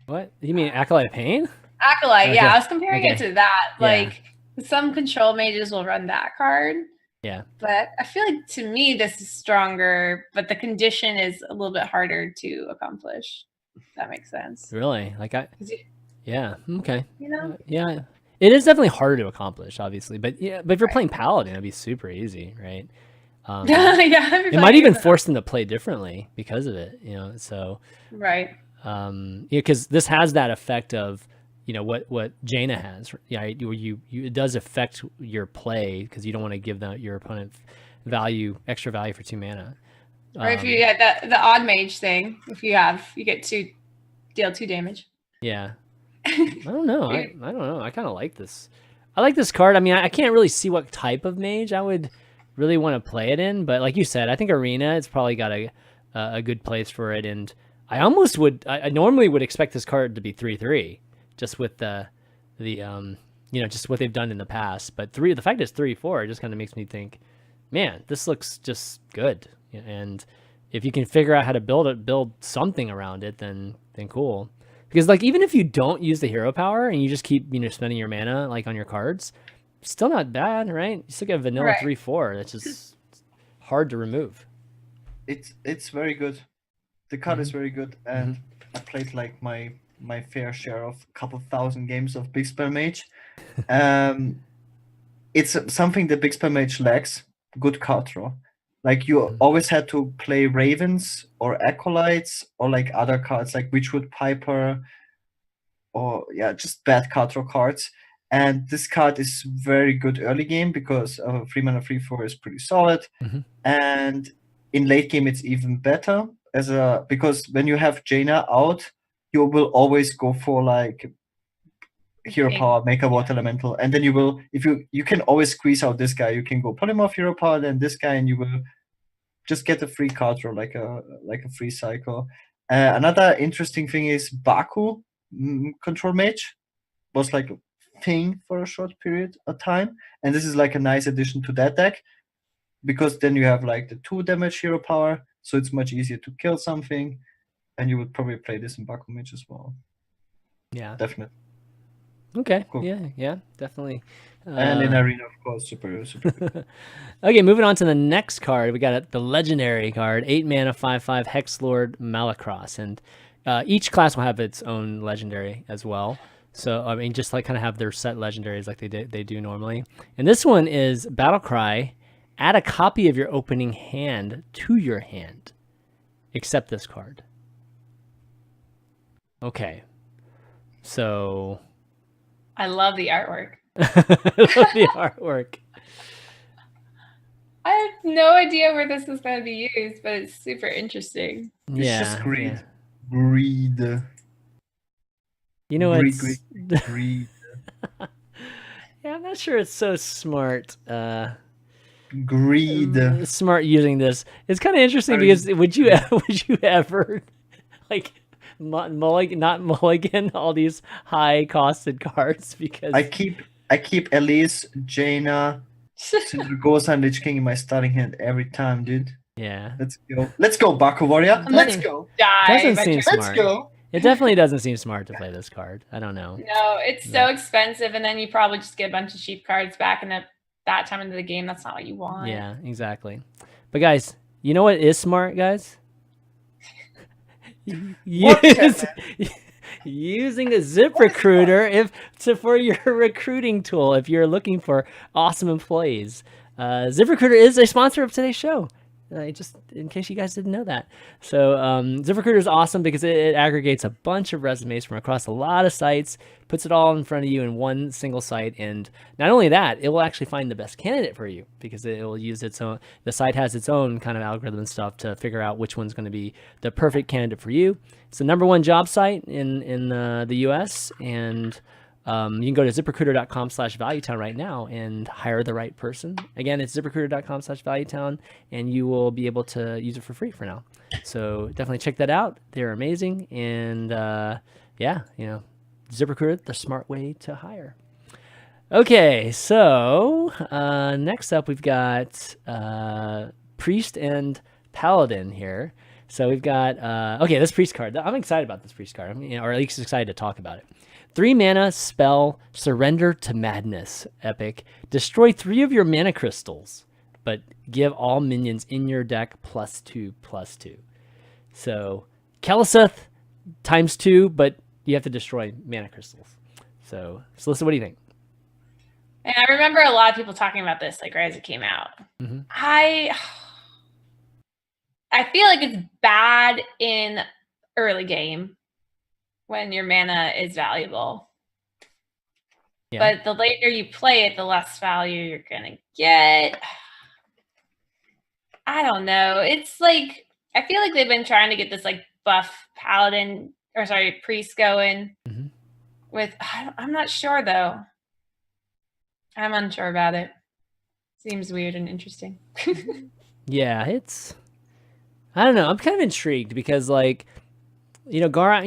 What? You mean Acolyte of Pain? Acolyte, okay. Yeah. I was comparing it to that. Like, some control mages will run that card. Yeah. But I feel like, to me, this is stronger, but the condition is a little bit harder to accomplish. If that makes sense. Really? Like, yeah. Okay. You know? Yeah. It is definitely harder to accomplish, obviously. But if you're playing Paladin, it'd be super easy, right? It might even force them to play differently because of it, so. Right. Because this has that effect of, what Jaina has, right? It does affect your play because you don't want to give your opponent extra value for 2 mana. Or if you get the odd mage thing, you get deal 2 damage. Yeah. I don't know. I don't know. I kind of like this. I like this card. I mean, I can't really see what type of mage I would really want to play it in, but like you said, I think Arena, it's probably got a good place for it. And I normally would expect this card to be 3/3. Just with the just what they've done in the past, but the fact it's 3/4 just kind of makes me think, man, this looks just good. And if you can figure out how to build something around it, then cool. Because like even if you don't use the hero power and you just keep spending your mana like on your cards, still not bad, right? You still get vanilla 3/4. That's just hard to remove. It's very good. The card is very good, and I played like my fair share of a couple thousand games of Big Spell Mage. It's something that Big Spell Mage lacks, good card draw. Like you always had to play Ravens or Acolytes or like other cards like Witchwood Piper or just bad card draw cards. And this card is very good early game because 3 mana 3/4 is pretty solid. And in late game it's even better because when you have Jaina out, you will always go for like hero power, make a water elemental, and then you will, if you can always squeeze out this guy. You can go polymorph hero power, then this guy, and you will just get a free card draw, like a free cycle. Another interesting thing is Baku control mage was like a thing for a short period of time, and this is like a nice addition to that deck because then you have like the 2 damage hero power, so it's much easier to kill something. And you would probably play this in Baku Mage as well. Yeah. Definitely. Okay. Cool. Yeah, definitely. And in Arena, of course, super good. Okay, moving on to the next card. We got the legendary card, 8 mana, 5/5, Hexlord Malacross. And each class will have its own legendary as well. So, I mean, just like kind of have their set legendaries like they do normally. And this one is Battle Cry. Add a copy of your opening hand to your hand, except this card. Okay, so I love the artwork. I have no idea where this is going to be used, but it's super interesting. It's just greed. Greed. You know, it's Greed. yeah, I'm not sure it's so smart. Greed. Smart using this. It's kind of interesting because would you ever like not mulligan all these high costed cards because I keep Elise, Jaina, Sindragosa, and Lich King in my starting hand every time, dude. yeah. Let's go, Baku Warrior. Let's go. Doesn't seem smart. Let's go. It definitely doesn't seem smart to play this card. I don't know. No, it's so expensive, and then you probably just get a bunch of cheap cards back in that time into the game. That's not what you want. Yeah, exactly. But guys, you know what is smart, guys? Using a ZipRecruiter for your recruiting tool if you're looking for awesome employees. ZipRecruiter is a sponsor of today's show. Just in case you guys didn't know that. So ZipRecruiter is awesome because it aggregates a bunch of resumes from across a lot of sites, puts it all in front of you in one single site, and not only that, it will actually find the best candidate for you because it will use its own. The site has its own kind of algorithm and stuff to figure out which one's going to be the perfect candidate for you. It's the #1 job site in the U.S. and you can go to ZipRecruiter.com/ValueTown right now and hire the right person. Again, it's ZipRecruiter.com/ValueTown, and you will be able to use it for free for now. So definitely check that out. They're amazing, and yeah, ZipRecruiter, the smart way to hire. Okay, so next up we've got Priest and Paladin here. So we've got okay, this Priest card. I'm excited about this Priest card. Or at least excited to talk about it. 3 mana spell, Surrender to Madness, epic. Destroy 3 of your mana crystals, but give all minions in your deck +2/+2. So Keleseth ×2, but you have to destroy mana crystals. So Slysssa, what do you think? And I remember a lot of people talking about this like right as it came out. Mm-hmm. I feel like it's bad in early game when your mana is valuable. Yeah. But the later you play it, the less value you're going to get. I don't know. It's like, I feel like they've been trying to get this like buff paladin, or sorry, priest going with, I'm not sure though. I'm unsure about it. Seems weird and interesting. Yeah, I don't know. I'm kind of intrigued because like, Gaara,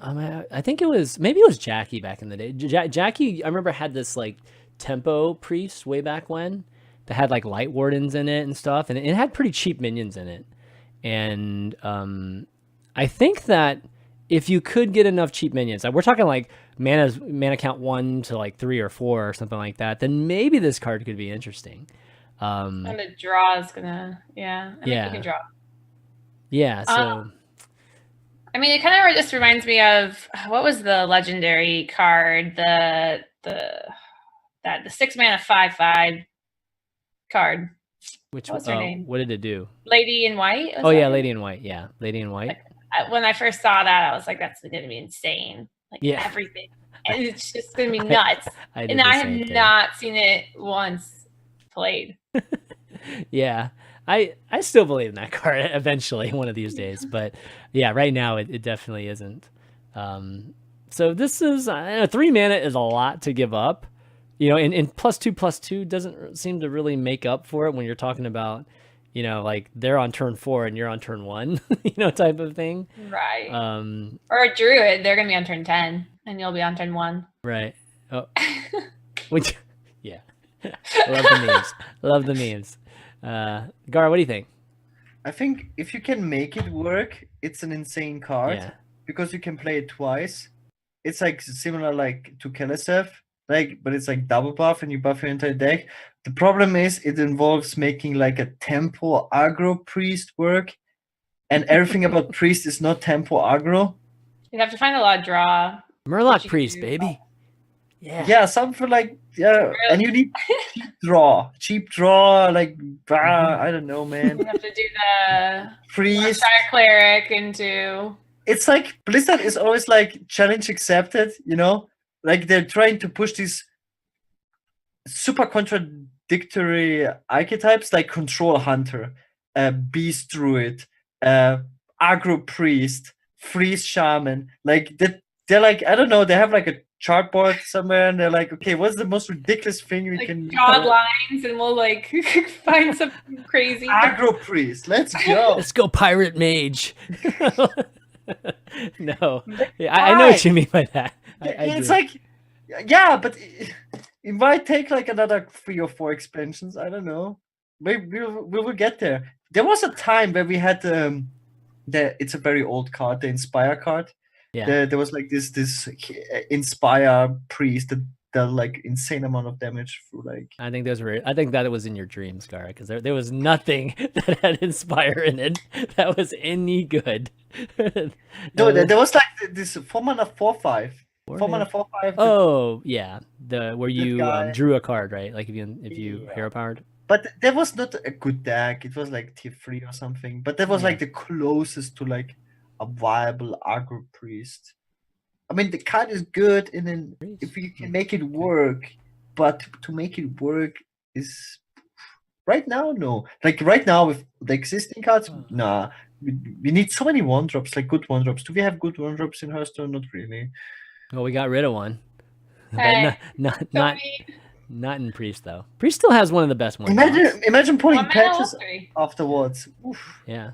I think maybe it was Jackie back in the day. Jackie, I remember had this like tempo priest way back when that had like light wardens in it and stuff, and it had pretty cheap minions in it. And I think that if you could get enough cheap minions, we're talking like mana count 1 to like 3 or 4 or something like that, then maybe this card could be interesting. And the draw is gonna, I think you can draw. Yeah, so. I mean, it kind of just reminds me of what was the legendary card, the 6 mana 5/5 card. What was her name? What did it do? Lady in White. Oh yeah, Lady in White. Yeah, Lady in White. When I first saw that, I was like, "That's going to be insane! Like everything, and it's just going to be nuts." I have not seen it once played. Yeah. I still believe in that card eventually one of these days, but yeah, right now it definitely isn't. So this is 3 mana is a lot to give up, and +2/+2 doesn't seem to really make up for it when you're talking about, like they're on turn 4 and you're on turn 1, type of thing. Right. Or a druid, they're gonna be on turn 10 and you'll be on turn 1. Right. Oh. Yeah. Love the memes. Love the memes. Gaara, what do you think? I think if you can make it work, it's an insane card because you can play it twice. It's like similar like to Keleseth, but it's like double buff and you buff your entire deck. The problem is it involves making like a tempo aggro priest work, and everything about priest is not tempo aggro. You have to find a lot of draw. Murloc priest, baby. Yeah, something like and you need cheap draw, like I don't know, man. You have to do the priest cleric into. It's like Blizzard is always like challenge accepted, like they're trying to push these super contradictory archetypes like control hunter, beast druid, aggro priest, freeze shaman, like that. they're like, I don't know, they have like a chartboard somewhere, and they're like, okay, what's the most ridiculous thing we like can draw lines, and we'll like find something crazy. Aggro priest, let's go. Let's go pirate mage. No, yeah, I know what you mean by that. It's like, yeah, but it might take like another 3 or 4 expansions. I don't know. Maybe we will get there. There was a time where we had it's a very old card, the Inspire card. Yeah. There was like this Inspire priest that dealt like insane amount of damage through like. I think that was in your dreams, Gaara, because there was nothing that had Inspire in it that was any good. No, there was like this 4-mana 4/5. 4-mana 4/5. Oh yeah, where you drew a card, right? Like if you hero powered. But that was not a good deck. It was like tier 3 or something. But that was like the closest to like a viable aggro priest. I mean, the card is good, and then if you can make it work, but to make it work is right now no. Like right now with the existing cards, nah. We need so many 1-drops, like good 1-drops. Do we have good 1-drops in Hearthstone? Not really. Well, we got rid of one. But not in Priest though. Priest still has one of the best ones. Imagine pulling patches afterwards. Oof. Yeah,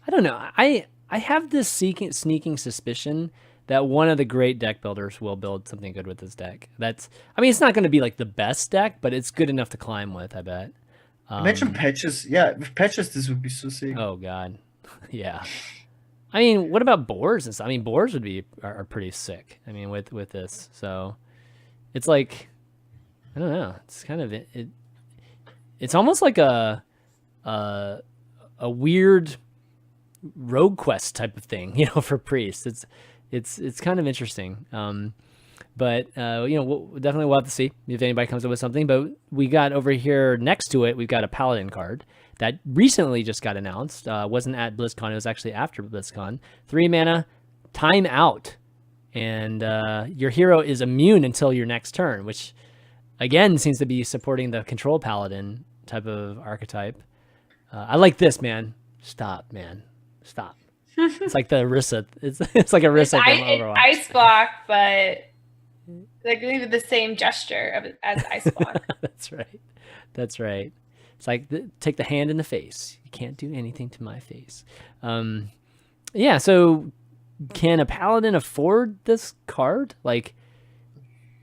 I don't know. I have this sneaking suspicion that one of the great deck builders will build something good with this deck. I mean, it's not going to be like the best deck, but it's good enough to climb with, I bet. Imagine patches. Yeah, with patches, this would be so sick. Oh god, yeah. I mean, what about boars and stuff? I mean, boars are pretty sick. I mean, with this, so it's like, I don't know. It's kind of it's almost like a weird rogue quest type of thing, for priests. It's kind of interesting. But we'll definitely have to see if anybody comes up with something. But we got over here next to it, we've got a paladin card that recently just got announced. Wasn't at BlizzCon, it was actually after BlizzCon. 3-mana, time out. And your hero is immune until your next turn, which again seems to be supporting the control paladin type of archetype. I like this, man. Stop, man. Stop. It's like the Orisa. It's like a Orisa from Overwatch. It's ice block, but like leave the same gesture as ice block. That's right. It's like take the hand in the face. You can't do anything to my face. Yeah. So, can a paladin afford this card? Like,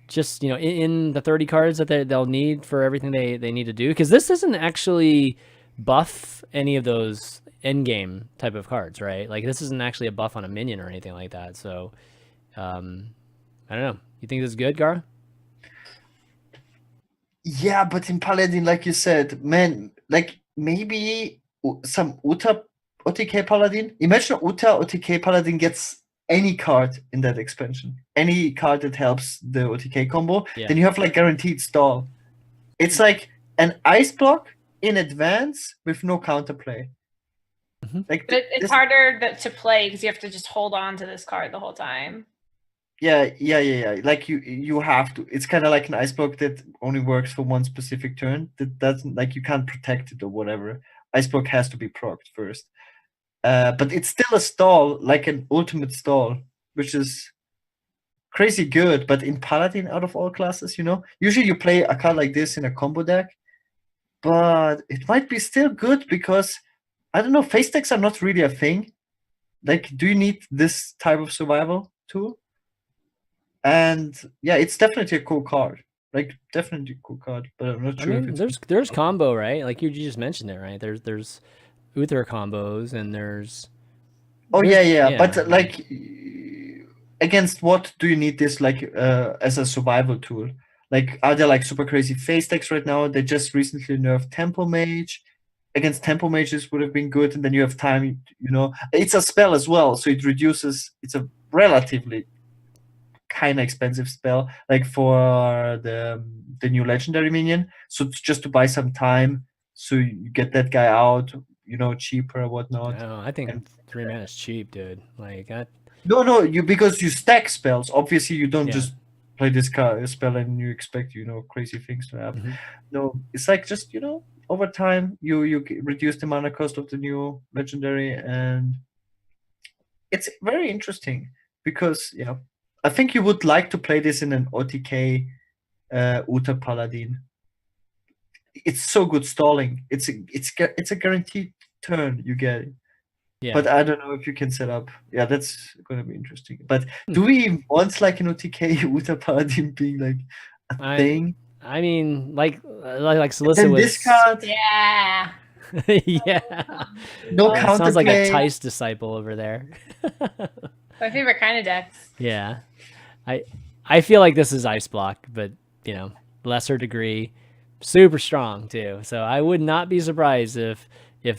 just in the 30 cards that they'll need for everything they need to do, because this doesn't actually buff any of those end game type of cards, right? Like this isn't actually a buff on a minion or anything like that. So, I don't know. You think this is good, Gaara? Yeah, but in Paladin, like you said, man, like maybe some Uta OTK Paladin. Imagine Uta OTK Paladin gets any card in that expansion, any card that helps the OTK combo. Yeah. Then you have like guaranteed stall. It's like an ice block in advance with no counterplay. Mm-hmm. Like but it's harder to play because you have to just hold on to this card the whole time. Yeah. Like you have to. It's kind of like an ice block that only works for one specific turn. That doesn't, like, you can't protect it or whatever. Ice block has to be procced first. But it's still a stall, like an ultimate stall, which is crazy good. But in Paladin, out of all classes, usually you play a card like this in a combo deck, but it might be still good because, I don't know, face decks are not really a thing. Like, do you need this type of survival tool? And yeah, it's definitely a cool card. Like, definitely a cool card, but I'm not sure. I mean, there's combo, right? Like you just mentioned it, right? There's Uther combos, and there's yeah. But like, against what do you need this, like, as a survival tool? Like, are there like super crazy face decks right now? They just recently nerfed Tempo Mage. Against Tempo Mages would have been good, and then you have time. It's a spell as well, so it reduces. It's a relatively kind of expensive spell, like for the new legendary minion. So it's just to buy some time, so you get that guy out, cheaper or whatnot. No, I think 3 mana is cheap, dude. Like no, because you stack spells. Obviously, you don't just play this spell and you expect crazy things to happen. Mm-hmm. No, it's like just over time you reduce the mana cost of the new legendary, and it's very interesting because I think you would like to play this in an OTK Uta Paladin. It's so good stalling. It's a guaranteed turn you get. Yeah. But I don't know if you can set up. Yeah, that's going to be interesting. But do we want like an OTK Uta Paladin being like a thing? I mean, like Slysssa was. This card. Yeah. Yeah. No counterplay. Sounds like a Tice disciple over there. My favorite kind of decks. Yeah. I feel like this is Ice Block, but lesser degree, super strong too. So I would not be surprised if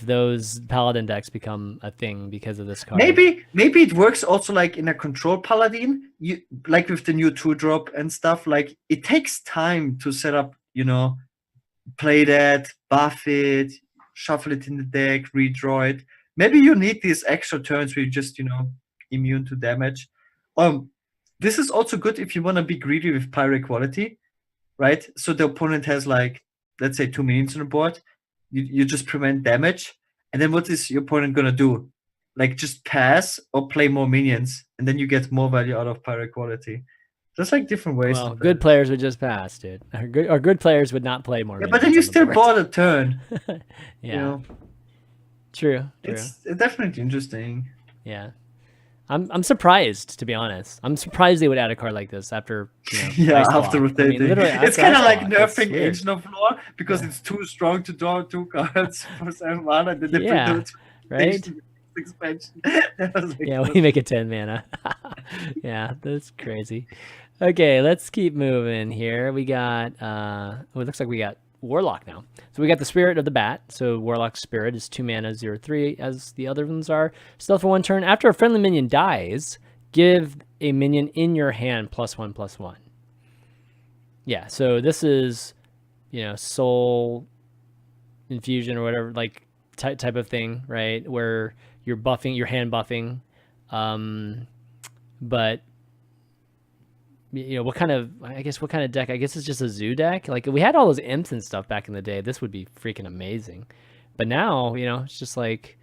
those Paladin decks become a thing because of this card. Maybe it works also like in a control Paladin. You like with the new 2-drop and stuff. Like it takes time to set up. Play that, buff it, shuffle it in the deck, redraw it. Maybe you need these extra turns where you just immune to damage. This is also good if you want to be greedy with pyro quality, right? So the opponent has like, let's say 2 minions on the board. You just prevent damage, and then what is your opponent gonna do? Like just pass or play more minions, and then you get more value out of pyro quality. There's like different ways. Well, good players would just pass, dude. Or good players would not play more. Yeah, but then you still bought a turn. Yeah. True. It's definitely interesting. Yeah. I'm surprised, to be honest. I'm surprised they would add a card like this after after rotating. It's kind of like nerfing Agent of Lore because it's too strong to draw 2 cards for 7 mana. And then they put right? Expansion. We make it 10 mana. Yeah, that's crazy. Okay, let's keep moving here. We got it looks like we got Warlock now. So we got the Spirit of the Bat. So Warlock's Spirit is 2 mana, 0/3, as the other ones are. Stealth for 1 turn. After a friendly minion dies, give a minion in your hand +1/+1. Yeah, so this is, soul infusion or whatever, like type of thing, right? Where you're buffing, your hand buffing. But what kind of deck? I guess it's just a zoo deck. Like we had all those imps and stuff back in the day. This would be freaking amazing. But now, it's just like,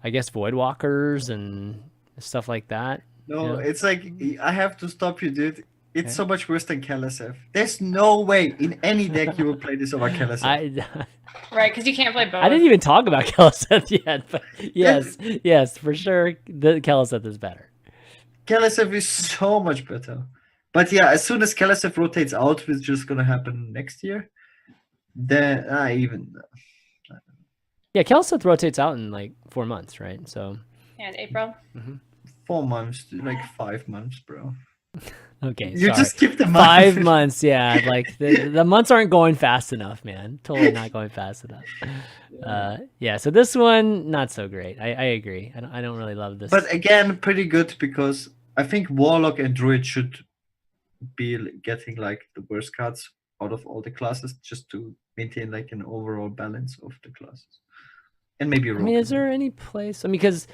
I guess Voidwalkers and stuff like that. No, it's like, I have to stop you, dude. It's so much worse than Kalasev. There's no way in any deck you would play this over Kalasev. Right, because you can't play both. I didn't even talk about Kalasev yet, but yes, for sure, the Kalasev is better. Kalasev is so much better. But yeah, as soon as Kalasev rotates out, which is going to happen next year, then Yeah, Kalasev rotates out in like 4 months, right? So. Yeah, in April. 4 months, like 5 months, bro. Okay, you just skip the month. 5 months, yeah. Like the months aren't going fast enough, man. Totally not going fast enough. Yeah. So this one, not so great. I agree. I don't really love this. But again, pretty good because I think Warlock and Druid should be getting like the worst cards out of all the classes, just to maintain like an overall balance of the classes. And maybe is there any place? Because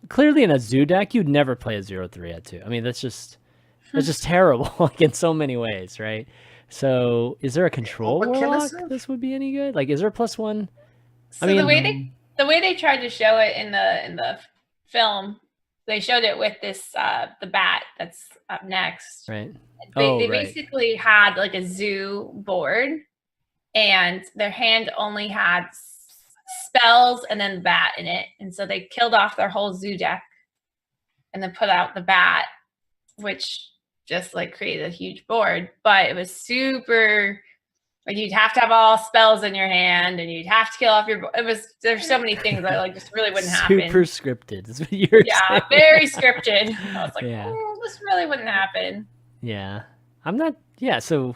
clearly in a zoo deck, you'd never play a 0/3 at 2. That's just terrible, like in so many ways, right? So is there a control Warlock this would be any good? Like, is there a +1? So the way they tried to show it in the film, they showed it with this the bat that's up next. Right. They basically had like a zoo board, and their hand only had spells and then the bat in it, and so they killed off their whole zoo deck, and then put out the bat, which just like created a huge board. But it was super, like, you'd have to have all spells in your hand, and you'd have to kill off your. There's so many things that like just really wouldn't happen. Super scripted. Is what you're saying. Very scripted. I was like, this really wouldn't happen. Yeah, I'm not. Yeah, so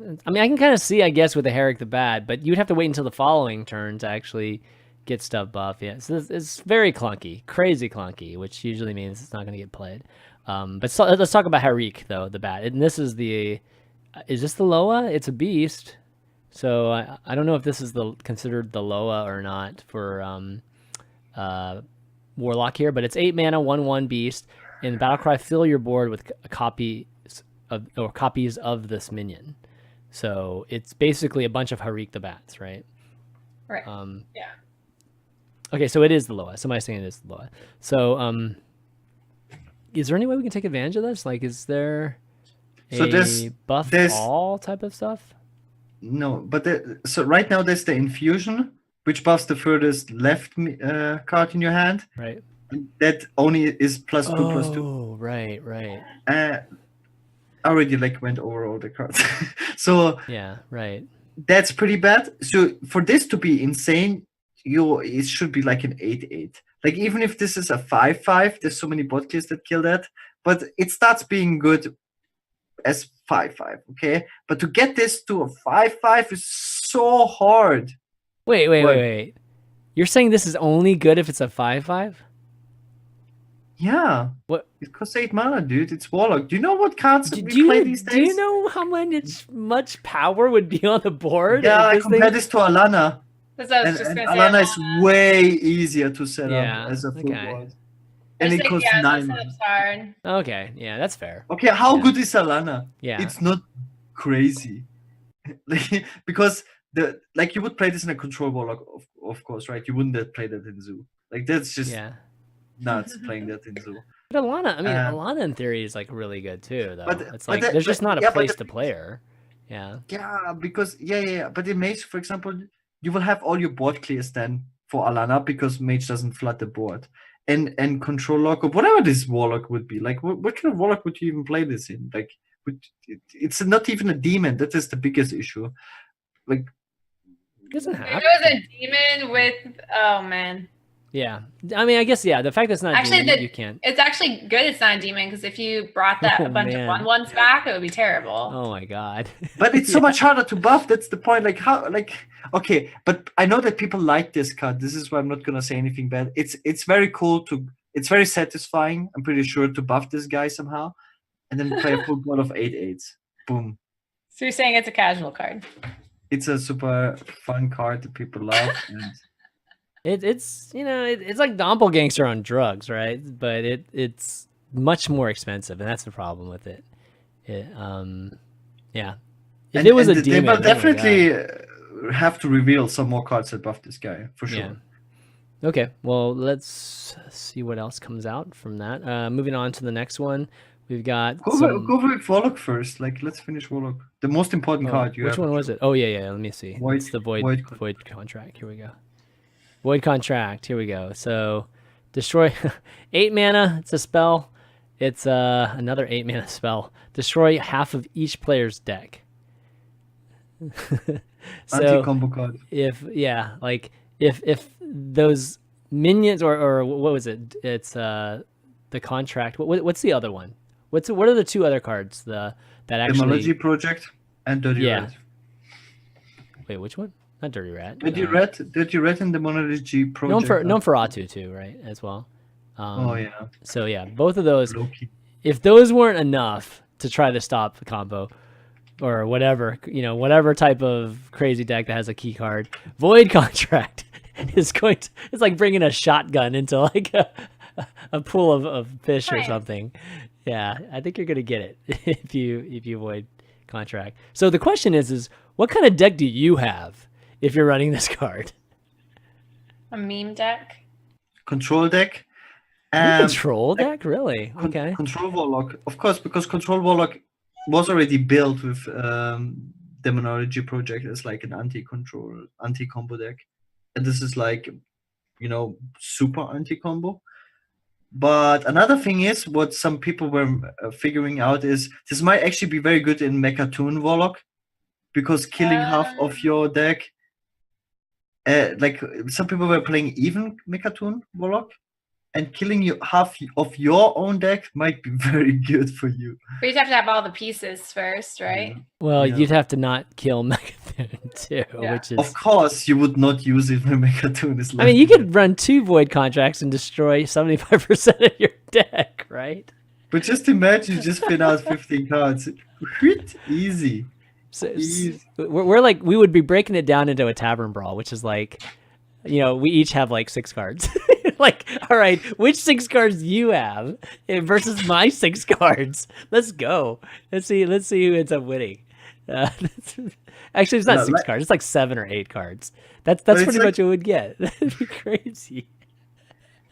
I can kind of see, I guess, with the Herrick the Bat, but you'd have to wait until the following turn to actually get stuff buff. Yeah, so it's very clunky, crazy clunky, which usually means it's not going to get played. But let's talk about Herrick though, the bat. And this is is this the Loa? It's a beast. So I don't know if this is considered the Loa or not for Warlock here, but it's 8 mana, 1/1 beast. In Battlecry, fill your board with copies of this minion. So it's basically a bunch of Herrick the Bats, right? Right. Yeah. Okay, so it is the Loa. Somebody's saying it is the Loa. So is there any way we can take advantage of this? Like, is there So a buff there's all type of stuff? no, but so right now there's the infusion, which buffs the furthest left card in your hand. Right. That only is +2/+2. Oh, right. I already like went over all the cards. So Yeah, right. that's pretty bad. So for this to be insane, it should be like an 8/8. Like even if this is a 5/5, there's so many bot clears that kill that, but it starts being good as 5/5. Okay, but to get this to a 5/5 is so hard. Wait. You're saying this is only good if it's a 5/5? Yeah. What? It costs 8 mana, dude. It's Warlock. Do you know what cards we play these days? Do you know how much power would be on the board? Yeah, I compare this to Alana. That's what I was just And gonna say. Alana is way easier to set up as a full okay. board. And it costs 9 mana. Hard. Okay, yeah, that's fair. Okay, how good is Alana? Yeah. It's not crazy. Because you would play this in a control Warlock, of course, right? You wouldn't play that in Zoo. Like that's just nuts playing that in Zoo. But Alana in theory is like really good too, though. But, it's like there's just not a place to play her. Yeah. Yeah, because but in Mage, for example, you will have all your board clears then for Alana because Mage doesn't flood the board. And control lock or whatever this Warlock would be. Like what kind of Warlock would you even play this in? Like it's not even a demon. That is the biggest issue. Like it doesn't have. It was a demon with oh man. Yeah, I mean, I guess the fact that it's not actually demon, you can't. It's actually good. It's not a demon because if you brought that a bunch of 1/1s back, it would be terrible. Oh my god! But it's so much harder to buff. That's the point. Like how? Like okay, but I know that people like this card. This is why I'm not gonna say anything bad. It's very cool to. It's very satisfying. I'm pretty sure to buff this guy somehow, and then play a full board of 8/8s. Boom. So you're saying it's a casual card? It's a super fun card that people love. And it's like Doppelgangster on drugs, right? But it's much more expensive, and that's the problem with it. If it was a demon, they will definitely have to reveal some more cards that buff this guy for sure. Yeah. Okay, well let's see what else comes out from that. Moving on to the next one, we've got go with Warlock first. Like let's finish Warlock. The most important card you have. Which one was it? Oh yeah. Let me see. It's the Void Contract. Here we go. Void Contract. Here we go. So, destroy 8 mana. It's a spell. It's another 8 mana spell. Destroy half of each player's deck. So anti-combo card. If those minions or what was it? It's the contract. What's the other one? What are the two other cards? That actually Demology Project and Dirty Red. Wait, which one? Not Dirty Rat. Dirty Red and the Demology Project. Known for Atu too, right? As well. Oh yeah. So yeah, both of those. Loki. If those weren't enough to try to stop the combo, or whatever type of crazy deck that has a key card, Void Contract is it's like bringing a shotgun into like a pool of fish or something. Yeah, I think you're gonna get it if you Void Contract. So the question is what kind of deck do you have if you're running this card? A meme deck? Control deck? Control deck? Really? Okay. Control Warlock. Of course, because Control Warlock was already built with Demonology Project as like an anti-combo deck. And this is like, super anti-combo. But another thing is, what some people were figuring out is this might actually be very good in Mechatoon Warlock, because killing half of your deck, like some people were playing even Mechatoon Warlock, and killing you half of your own deck might be very good for you. But you'd have to have all the pieces first, right? Well, you'd have to not kill Mechatoon too, which is... Of course, you would not use it when Mechatoon is left. I mean, you could run 2 Void Contracts and destroy 75% of your deck, right? But just imagine you just spin out 15 cards. Easy. So, we're like, we would be breaking it down into a Tavern Brawl, which is like, we each have like 6 cards. Like, all right, which 6 cards you have versus my 6 cards? Let's go. Let's see who ends up winning. Actually, it's not 6 cards. It's like 7 or 8 cards. That's pretty much what it would get. That'd be crazy.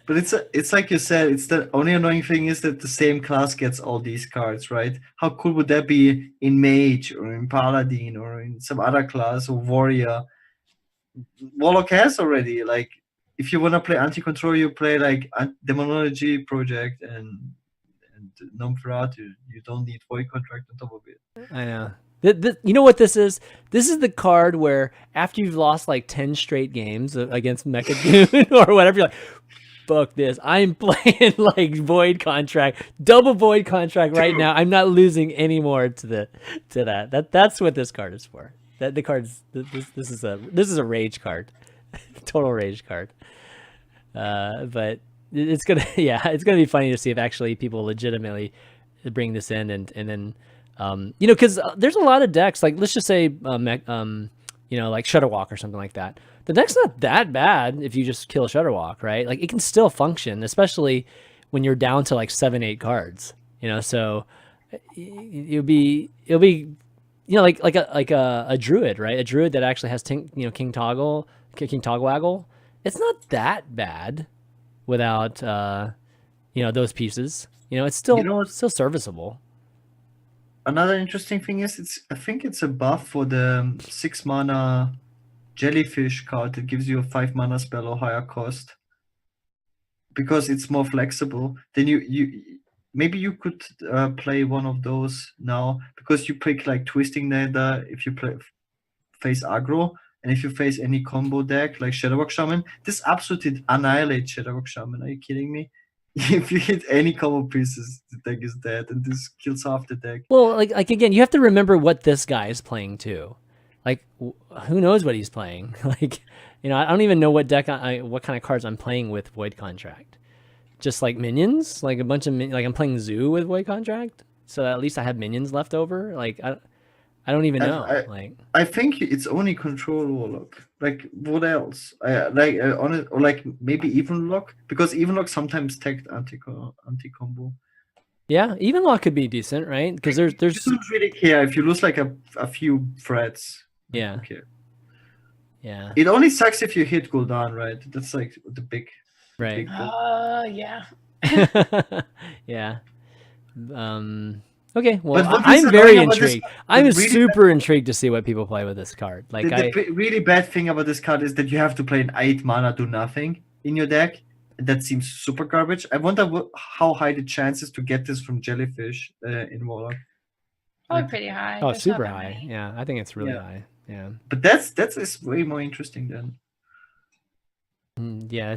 But it's like you said, it's the only annoying thing is that the same class gets all these cards, right? How cool would that be in Mage or in Paladin or in some other class or Warrior? Warlock has already, like, if you want to play anti-control, you play like Demonology Project and Nomferatu. You don't need Void Contract on top of it. I know. You know what this is? This is the card where after you've lost like 10 straight games against Mechagoon or whatever, you're like, fuck this. I'm playing like Void Contract, double Void Contract right now. I'm not losing any more to that. That's what this card is for. That the card's this is a rage card. Total rage card. But it's gonna be funny to see if actually people legitimately bring this in and then because there's a lot of decks, like let's just say like Shudderwalk or something like that. The deck's not that bad if you just kill Shudderwalk, right? Like it can still function, especially when you're down to like 7-8 cards. So it'll be like a druid, right? A druid that actually has King Toggleaggle. It's not that bad without those pieces. It's still serviceable. Another interesting thing is I think it's a buff for the 6 mana Jellyfish card that gives you a 5 mana spell or higher cost. Because it's more flexible. Then maybe you could play one of those now, because you pick like Twisting Nether if you face aggro, and if you face any combo deck like Shadowwalk Shaman, this absolutely annihilates Shadowwalk Shaman. Are you kidding me? If you hit any combo pieces, the deck is dead, and this kills half the deck. Well, like again, you have to remember what this guy is playing too. Like, who knows what he's playing? Like, I don't even know what deck what kind of cards I'm playing with Void Contract. Just like minions, like a bunch of like I'm playing Zoo with Void Contract, so at least I have minions left over. Like I don't even know. I think it's only Control Warlock. Like what else? Or like maybe Evenlock, because Evenlock sometimes tagged anti-combo. Yeah, Evenlock could be decent, right? Because there's you don't really care if you lose like a few threads. Yeah. Okay. Yeah. It only sucks if you hit Gul'dan, right? That's like the big. Right. Yeah. Yeah. Okay. Well, I'm very intrigued. I'm really super intrigued to see what people play with this card. Like the really bad thing about this card is that you have to play an 8 mana do nothing in your deck. That seems super garbage. I wonder how high the chances to get this from Jellyfish in Warlock. Probably pretty high. Oh, super high. Yeah, I think it's really high. Yeah. But that's way more interesting than. Yeah,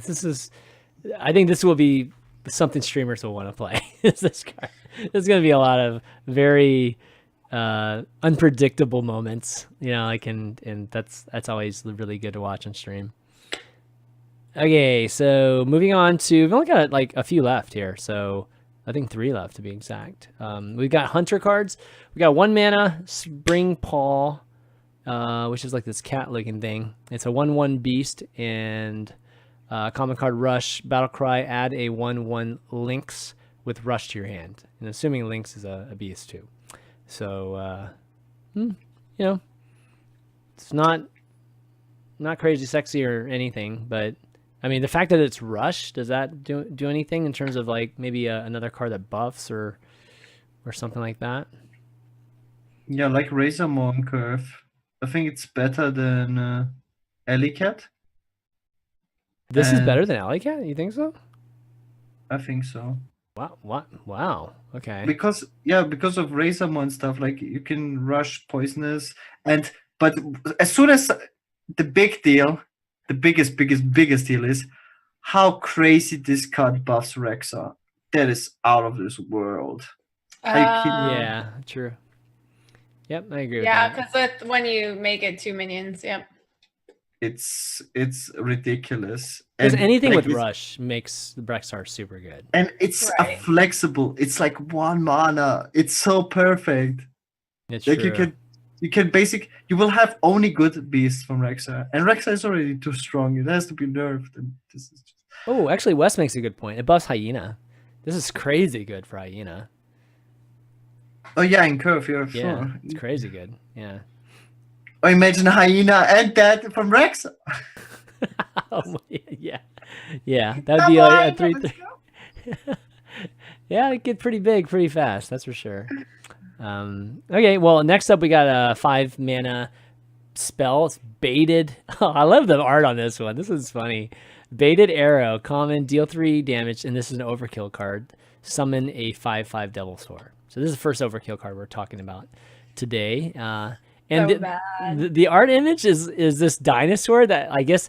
I think this will be something streamers will want to play. This card. There's going to be a lot of very unpredictable moments, and that's always really good to watch on stream. Okay, so moving on to, we've only got like a few left here, so I think 3 left to be exact. We've got Hunter cards. We got 1 mana Spring Paw, which is like this cat-looking thing. It's a 1/1 beast, and common card Rush, Battle Cry, add a 1/1 Lynx with Rush to your hand. And assuming Lynx is a beast too. So, it's not crazy sexy or anything, but I mean, the fact that it's Rush, does that do anything in terms of like maybe another card that buffs or something like that? Yeah, like Razormon Curve. I think it's better than Alleycat. This is better than Alleycat? You think so? I think so. Wow. Okay. Because of Razormon stuff, like you can rush Poisonous, but as soon as the big deal, the biggest deal is how crazy this card buffs Rexxar. That is out of this world. Yeah, true. Yep, I agree with that. Yeah, because when you make it 2 minions, yep. It's ridiculous. Because anything with Rush makes the Rexxar super good. And it's flexible. It's like 1 mana. It's so perfect. It's like true. You will have only good beasts from Rexxar, and Rexxar is already too strong. It has to be nerfed, and this is just. Oh, actually, Wes makes a good point. It buffs Hyena. This is crazy good for Hyena. Oh yeah, in Curve, yeah, sure. It's crazy good. Yeah. Oh, imagine Hyena and that from Rexxar. Oh, yeah, that'd be a 3/3. Yeah, it get pretty big pretty fast, that's for sure. Okay, well, next up we got a 5 mana spell. It's baited. Oh, I love the art on this one. This is funny. Baited arrow, common, deal 3 damage, and this is an overkill card. Summon a 5/5 Devil Sword. So this is the first overkill card we're talking about today. And So bad. the art image is this dinosaur that I guess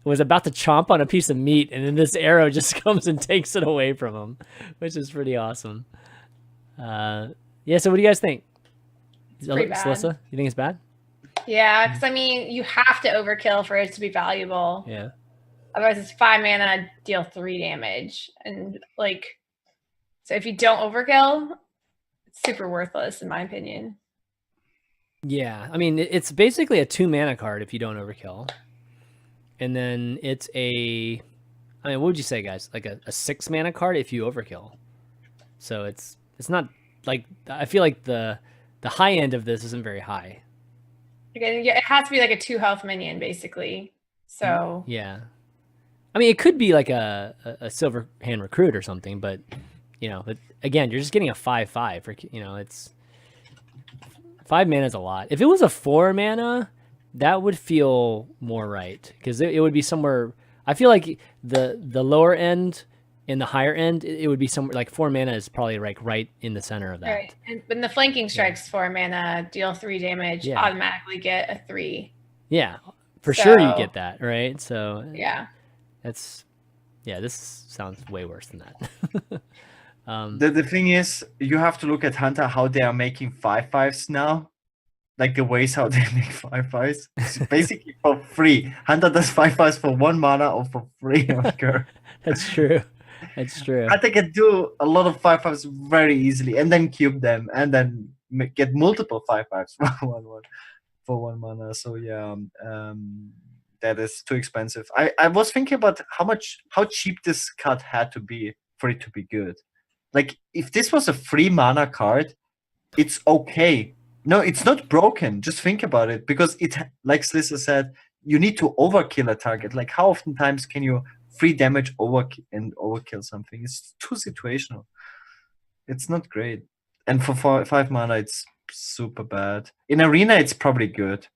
was about to chomp on a piece of meat, and then this arrow just comes and takes it away from him, which is pretty awesome. Yeah, so what do you guys think? Pretty bad. Slysssa, you think it's bad? Yeah, because I mean, you have to overkill for it to be valuable. Yeah. Otherwise, it's 5 mana, deal 3 damage, and like, so if you don't overkill, it's super worthless in my opinion. Yeah, I mean, it's basically a 2 mana card if you don't overkill, and then it's a, I mean, what would you say, guys? Like a 6 mana card if you overkill. So it's not like, I feel like the high end of this isn't very high. Again, yeah, it has to be like a 2 health minion basically. So yeah, I mean, it could be like a Silver Hand Recruit or something, but you know, but again, you're just getting a 5/5 for, you know, it's 5 mana is a lot. If it was a 4 mana, that would feel more right, because it would be somewhere. I feel like the lower end and the higher end, it would be somewhere like 4 mana is probably like right in the center of that. Right. And when the flanking strikes 4 mana, deal 3 damage, automatically get a 3. Yeah, for sure you get that, right? So yeah, this sounds way worse than that. The thing is, you have to look at Hunter, how they are making 5/5s now. Like the ways how they make 5/5s. It's basically for free. Hunter does 5/5s for 1 mana or for free. That's true. That's true. Hunter can do a lot of 5/5s very easily, and then cube them, and then get multiple 5/5s for 1 mana. So yeah, that is too expensive. I was thinking about how cheap this card had to be for it to be good. Like, if this was a free mana card, it's okay. No, it's not broken. Just think about it, because it, like Slysssa said, you need to overkill a target. Like, how often times can you free damage overkill something? It's too situational. It's not great. And for 5 mana, it's super bad. In Arena, it's probably good,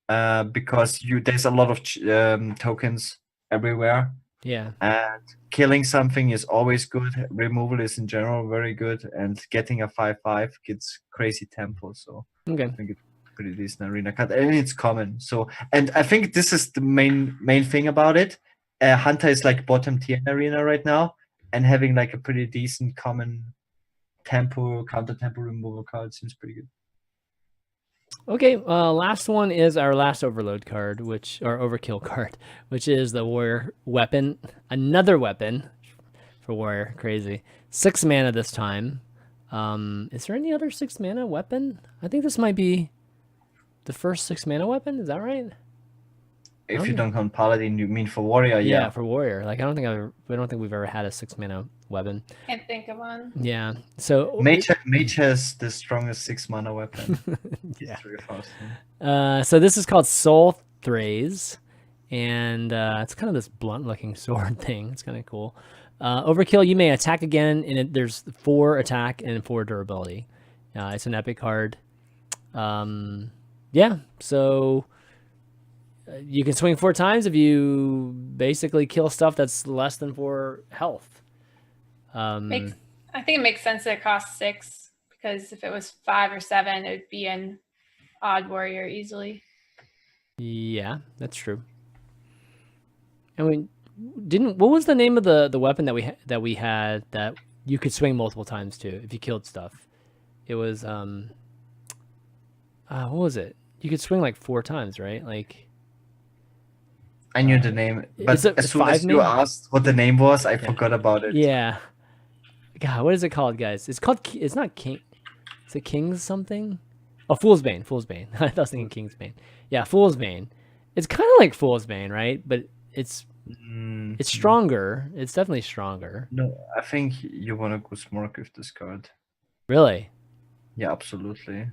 because there's a lot of tokens everywhere. Yeah. And killing something is always good. Removal is in general very good, and getting a 5/5 gets crazy tempo. So okay. I think it's pretty decent arena card, and it's common. So, and I think this is the main thing about it. Hunter is like bottom tier in arena right now, and having like a pretty decent common tempo, counter tempo removal card seems pretty good. Okay, last one is our last overload card, or overkill card, which is the warrior weapon. Another weapon for warrior, crazy. 6 mana this time. Is there any other 6 mana weapon? I think this might be the first 6 mana weapon. Is that right? If you don't count paladin, you mean for warrior? Yeah, for warrior. Like, I don't think we've ever had a 6 mana weapon. Can't think of one. Yeah. So mage has the strongest 6 mana weapon. Yeah. It's really fast. So this is called Soul Thraze, and it's kind of this blunt looking sword thing. It's kind of cool. Overkill, you may attack again, and there's 4 attack and 4 durability. It's an epic card. Yeah, so you can swing 4 times if you basically kill stuff that's less than 4 health. I think it makes sense that it costs 6, because if it was 5 or 7, it would be an odd warrior easily. Yeah, that's true. And what was the name of the weapon that we had that you could swing multiple times to if you killed stuff? It was what was it? You could swing like 4 times, right? Like, I knew the name, but as soon as you asked what the name was, I forgot about it. Yeah. God, what is it called, guys? It's not King. Is it King's something? Oh, Fool's Bane. Fool's Bane. I was thinking King's Bane. Yeah, Fool's Bane. It's kind of like Fool's Bane, right? But it's stronger. It's definitely stronger. No, I think you want to go smork with this card. Really? Yeah, absolutely.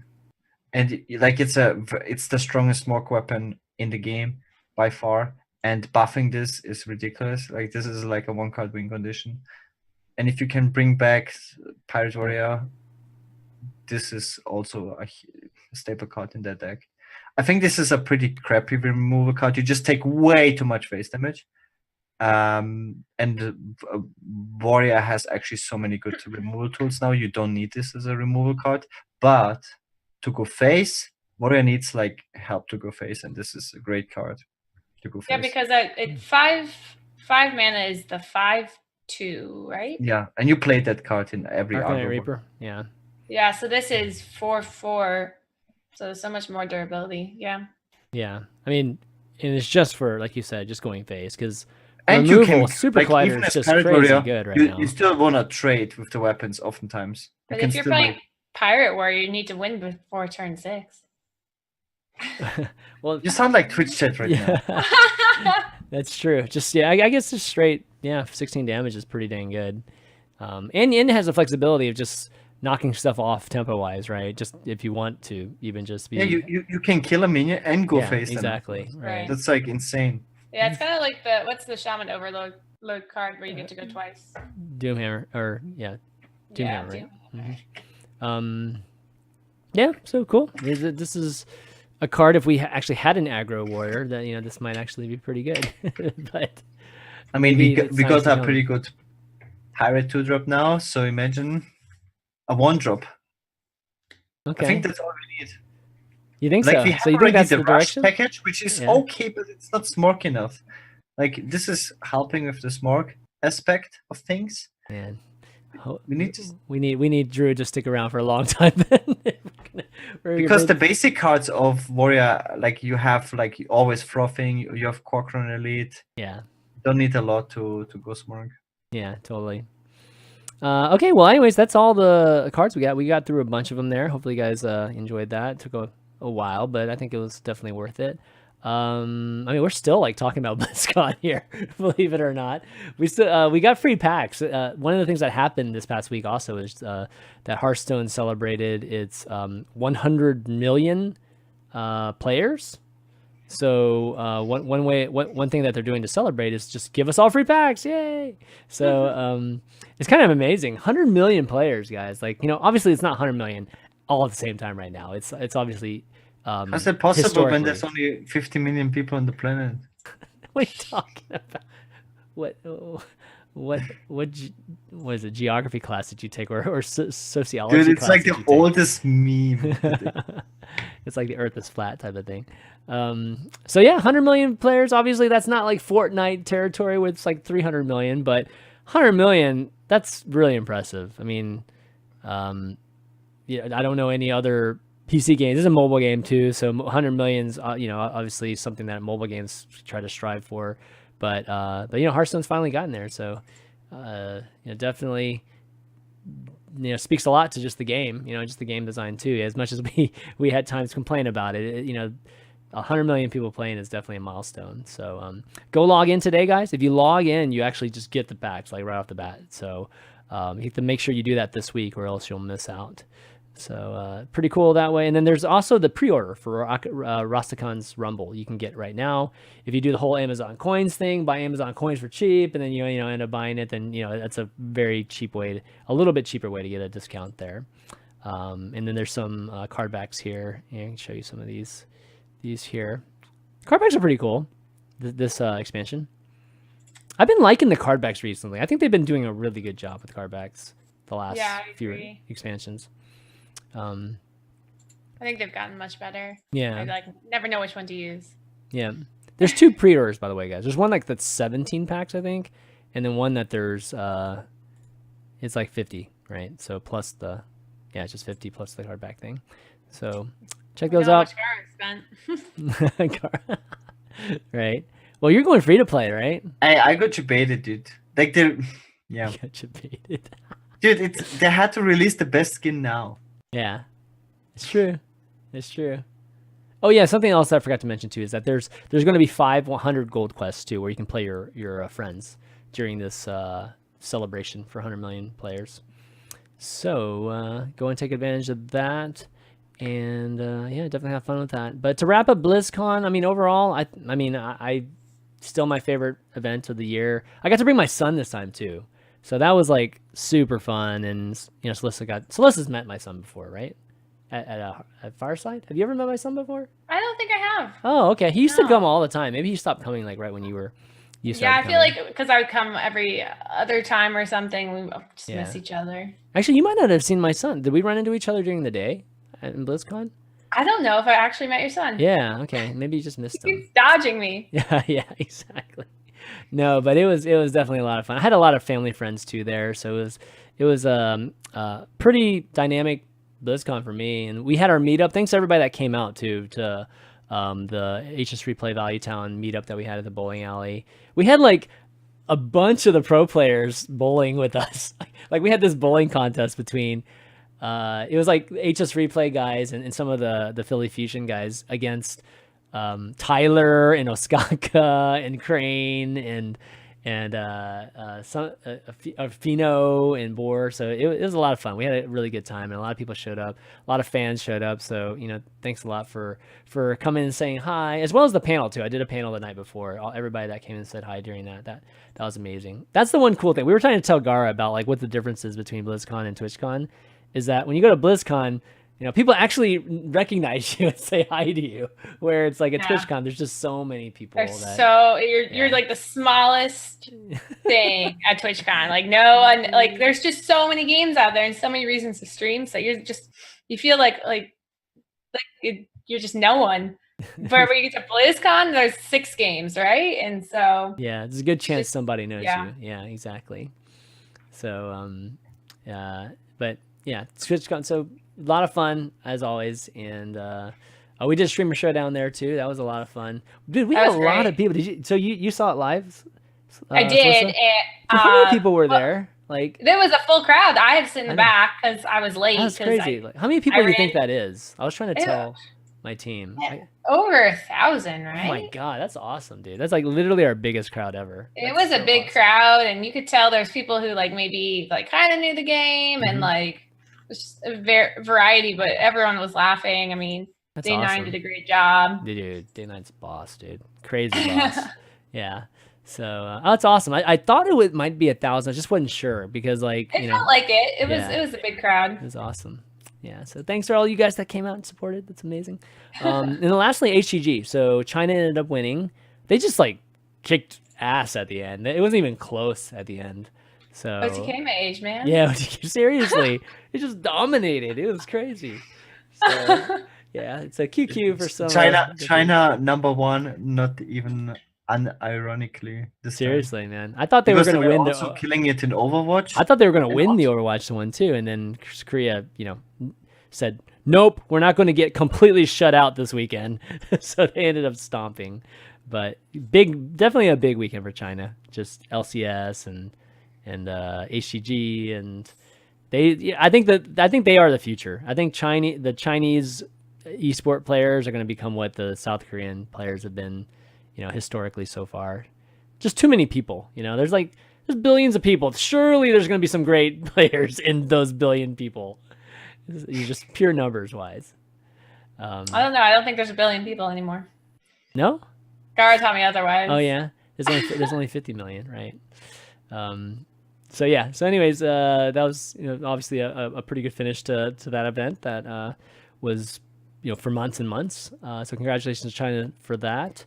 And like, it's the strongest smork weapon in the game by far. and buffing this is ridiculous. Like this is like a 1-card win condition. And if you can bring back Pirate Warrior, this is also a staple card in that deck. I think this is a pretty crappy removal card. You just take way too much face damage. And Warrior has actually so many good removal tools now. You don't need this as a removal card. But to go face, Warrior needs like help to go face, and this is a great card to go face. Yeah, because it 5 mana is the 5/2, right? Yeah, and you play that card in every Arcanite Reaper. Yeah. Yeah, so this is 4/4, so much more durability. Yeah. Yeah, I mean, and it's just for, like you said, just going face, because and removal, you can Super like, Collider is just crazy Warrior, good right now. You still want to trade with the weapons oftentimes. But if you're playing Pirate Warrior, you need to win before turn 6. Well, you sound like Twitch chat right now. That's true. Just I guess just straight 16 damage is pretty dang good. And it has the flexibility of just knocking stuff off tempo wise, right? Just if you want to, even just be. Yeah, you can kill a minion and go face. Exactly. Right. That's like insane. Yeah, it's kind of like what's the Shaman Overload card where you get to go twice. Doomhammer, or Doomhammer, right? Mm-hmm. Yeah. So cool. This is a card. If we actually had an aggro warrior, that this might actually be pretty good. But I mean, we got a pretty good pirate 2-drop now. So imagine a 1-drop. Okay. I think that's all we need. You think like so? We have so you think that's the direction? Package, which is okay, but it's not smork enough. Like this is helping with the smork aspect of things. Man, we need Drew to stick around for a long time then. Because the basic cards of Warrior, like you have like always frothing, you have Corcoran Elite. Yeah. You don't need a lot to go smork. Yeah, totally. Okay, well, anyways, that's all the cards we got. We got through a bunch of them there. Hopefully, you guys enjoyed that. It took a while, but I think it was definitely worth it. I mean, we're still like talking about BlizzCon here, believe it or not. We got free packs. One of the things that happened this past week also is that Hearthstone celebrated its 100 million players. So one thing that they're doing to celebrate is just give us all free packs, yay! So it's kind of amazing. 100 million players, guys. Like obviously it's not 100 million all at the same time right now. It's obviously. How's that possible when there's only 50 million people on the planet? What are you talking about? What is it? Geography class did you take, or sociology? Dude, it's like the oldest meme. It's like the Earth is flat type of thing. So yeah, 100 million players. Obviously, that's not like Fortnite territory where it's like 300 million, but 100 million. That's really impressive. I mean, I don't know any other PC games. This is a mobile game too, so 100 million's obviously something that mobile games try to strive for. But Hearthstone's finally gotten there, so definitely speaks a lot to just the game, just the game design too. As much as we had times complain about it, 100 million people playing is definitely a milestone. So go log in today, guys. If you log in, you actually just get the packs like right off the bat. So you have to make sure you do that this week, or else you'll miss out. So pretty cool that way. And then there's also the pre-order for Rastakhan's Rumble you can get right now. If you do the whole Amazon coins thing, buy Amazon coins for cheap, and then you end up buying it, then that's a very cheap way, a little bit cheaper way to get a discount there. And then there's some card backs here. I can show you some of these here. Card backs are pretty cool. This expansion. I've been liking the card backs recently. I think they've been doing a really good job with card backs the last few expansions. I think they've gotten much better. Yeah. I never know which one to use. Yeah. There's 2 pre-orders, by the way, guys. There's one that's 17 packs, I think, and then one that there's it's like 50, right? So plus it's just 50 plus the card back thing. So check those out. How much spent. Right. Well, you're going free to play, right? I got you baited, dude. Like got you baited. Dude, they had to release the best skin now. Yeah, it's true. It's true. Oh yeah, something else I forgot to mention too is that there's going to be 500 gold quests too, where you can play your friends during this celebration for 100 million players. So go and take advantage of that, and definitely have fun with that. But to wrap up BlizzCon, I mean overall, I Still my favorite event of the year. I got to bring my son this time too, so that was like super fun. And Slyssa's met my son before, right? At Fireside. Have you ever met my son before? I don't think I have. Oh, okay. He used to come all the time. Maybe he stopped coming like right when you I feel like because I would come every other time or something, we just miss each other. Actually, you might not have seen my son. Did we run into each other during the day at BlizzCon? I don't know if I actually met your son. Yeah, okay. Maybe you just missed him. He's dodging me. Yeah, exactly. No, but it was definitely a lot of fun. I had a lot of family friends too there, so it was pretty dynamic BlizzCon for me. And we had our meetup. Thanks to everybody that came out to the HS3 Play Value Town meetup that we had at the bowling alley. We had like a bunch of the pro players bowling with us. Like we had this bowling contest between it was like HS Replay guys and some of the Philly Fusion guys against Tyler and Oskaka and Crane and Fino and Boar. So it was a lot of fun. We had a really good time, and a lot of people showed up. A lot of fans showed up. So thanks a lot for coming and saying hi, as well as the panel too. I did a panel the night before. Everybody that came and said hi during that was amazing. That's the one cool thing. We were trying to tell Gaara about like what the difference is between BlizzCon and TwitchCon. Is that when you go to BlizzCon, people actually recognize you and say hi to you. Where it's like at TwitchCon, there's just so many people. You're like the smallest thing at TwitchCon. Like no one, like there's just so many games out there and so many reasons to stream. So you feel like you're just no one. But when you get to BlizzCon, there's 6 games, right? And so there's a good chance somebody knows you. Yeah, exactly. So but yeah, TwitchCon. So a lot of fun as always, and we did Streamer Showdown there too. That was a lot of fun, dude. We had a lot of people. Did you? So you saw it live? I did. And, how many people were there? Like there was a full crowd. I had to sit in the back because I was late. That's crazy. How many people do you think that is? I was trying to tell my team. Over 1,000, right? Oh my god, that's awesome, dude. That's like literally our biggest crowd ever. It was a big crowd, and you could tell there's people who like maybe like kind of knew the game and like. Just a variety, but everyone was laughing. I mean, that's Day9 awesome. did a great job. Dude, Day9's boss, dude. Crazy boss. Yeah. So that's awesome. I thought it might be 1,000. I just wasn't sure because like it felt like it. It was a big crowd. It was awesome. Yeah. So thanks for all you guys that came out and supported. That's amazing. And then lastly, HGG. So China ended up winning. They just like kicked ass at the end. It wasn't even close at the end. So OTK my age, man. Yeah, seriously. It just dominated. It was crazy. So, yeah, it's a QQ for some. China number 1, not even unironically. Seriously, man. I thought they were going to win. Also killing it in Overwatch. I thought they were going to win the Overwatch one too, and then Korea, said nope, we're not going to get completely shut out this weekend. So they ended up stomping. But definitely a big weekend for China. Just LCS and HGG and. I think they are the future. I think the Chinese esport players are going to become what the South Korean players have been, historically so far. Just too many people. There's billions of people. Surely there's going to be some great players in those billion people. Just pure numbers wise. I don't know. I don't think there's a billion people anymore. No? Gaara taught me otherwise. Oh yeah, there's only 50 million, right? So yeah. So anyways, that was obviously a pretty good finish to that event that was for months and months. So congratulations to China for that.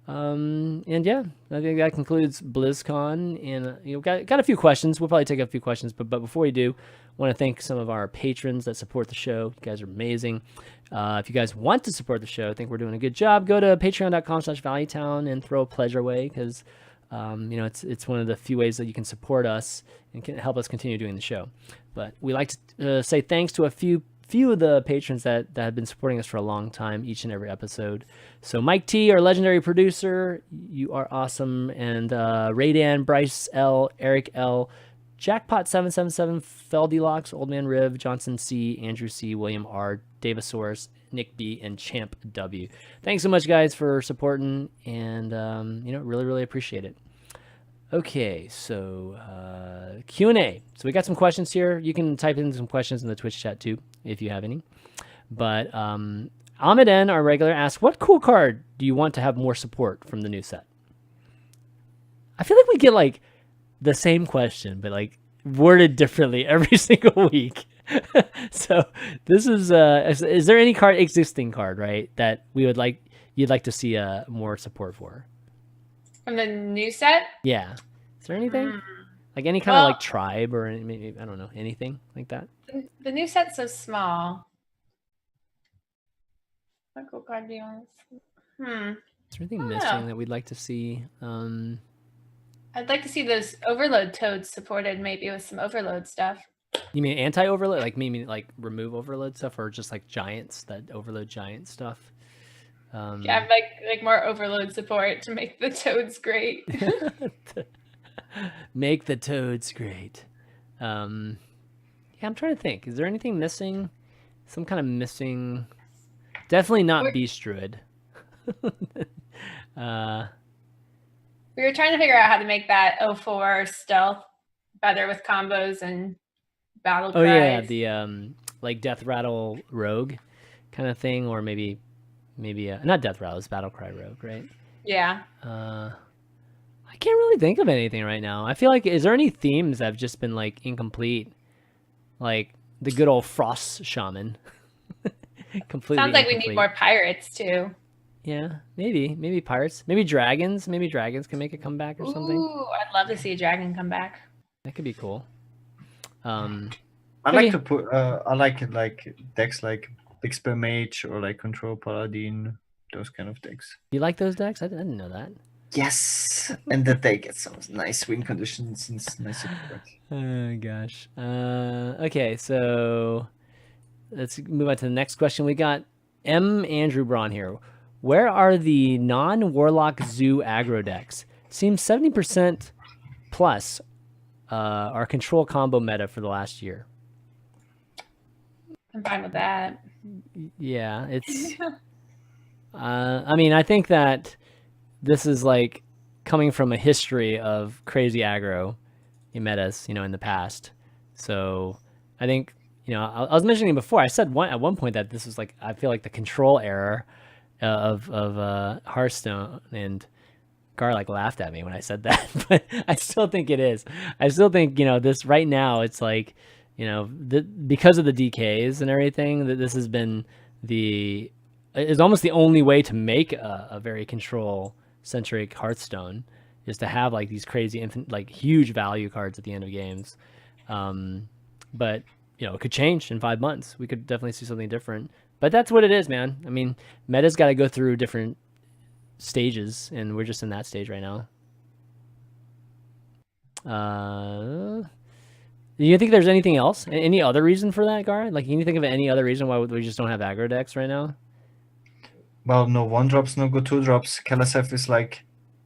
And yeah, I think that concludes BlizzCon. And got a few questions. We'll probably take a few questions, but before we do, I want to thank some of our patrons that support the show. You guys are amazing. If you guys want to support the show, I think we're doing a good job. Go to patreon.com/valuetown and throw a pledge our way because. It's one of the few ways that you can support us and can help us continue doing the show. But we like to say thanks to a few of the patrons that have been supporting us for a long time, each and every episode. So Mike T, our legendary producer, you are awesome. And Raydan, Bryce L, Eric L, Jackpot777, Feldelocks, Old Man Riv, Johnson C, Andrew C, William R, Davasaurus, Nick B, and Champ W. Thanks so much, guys, for supporting, and really, really appreciate it. Okay, so Q&A. So we got some questions here. You can type in some questions in the Twitch chat too, if you have any. But Ahmed N, our regular, asks, what cool card do you want to have more support from the new set? I feel like we get like the same question, but like worded differently every single week. So this is there any existing card, right, that you'd like to see more support for? From the new set? Yeah. Is there anything? Like any kind of like tribe or maybe, I don't know, anything like that? The new set's so small. What cool card do you want to see? Is there anything missing that we'd like to see? I'd like to see those overload toads supported, maybe with some overload stuff. You mean anti-overload? Like maybe like remove overload stuff, or just like giants that overload giant stuff? Yeah, like more overload support to make the toads great. Make the toads great. Yeah, I'm trying to think. Is there anything missing? Some kind of missing. Definitely not Beast Druid. We were trying to figure out how to make that 04 stealth better with combos and battle cries. Oh yeah, the like Death Rattle Rogue kind of thing, or maybe not Death Rattle, it's Battle Cry Rogue, right? Yeah. I can't really think of anything right now. I feel like, is there any themes that have just been like incomplete? Like the good old Frost Shaman. Completely Sounds like incomplete. we need more pirates too. Yeah, maybe pirates, maybe dragons. Maybe dragons can make a comeback or something. Ooh, I'd love to see a dragon come back. That could be cool. I like to put I like decks like Big Spell Mage or like Control Paladin, those kind of decks. You like those decks? I didn't know that. Yes, and that they get some nice win conditions and nice support. Oh gosh. Okay, so let's move on to the next question. We got Andrew Braun here. Where are the non-Warlock Zoo aggro decks? Seems 70% plus are control combo meta for the last year. I'm fine with that. Yeah, it's. I mean, I think that this is like coming from a history of crazy aggro in metas, in the past. So I think, I was mentioning before. I said at one point that this was like, I feel like the control era of Hearthstone, and Gar like laughed at me when I said that, but I still think it is. I still think this right now. It's like because of the DKs and everything, that this has been is almost the only way to make a very control centric Hearthstone, is to have like these crazy like huge value cards at the end of games. But it could change in 5 months. We could definitely see something different. But that's what it is, man. I mean, meta's got to go through different stages, and we're just in that stage right now. Do you think there's anything else? Any other reason for that, Gar? Like, can you think of any other reason why we just don't have aggro decks right now? Well, no 1-drops, no go 2-drops. Kalasef is like...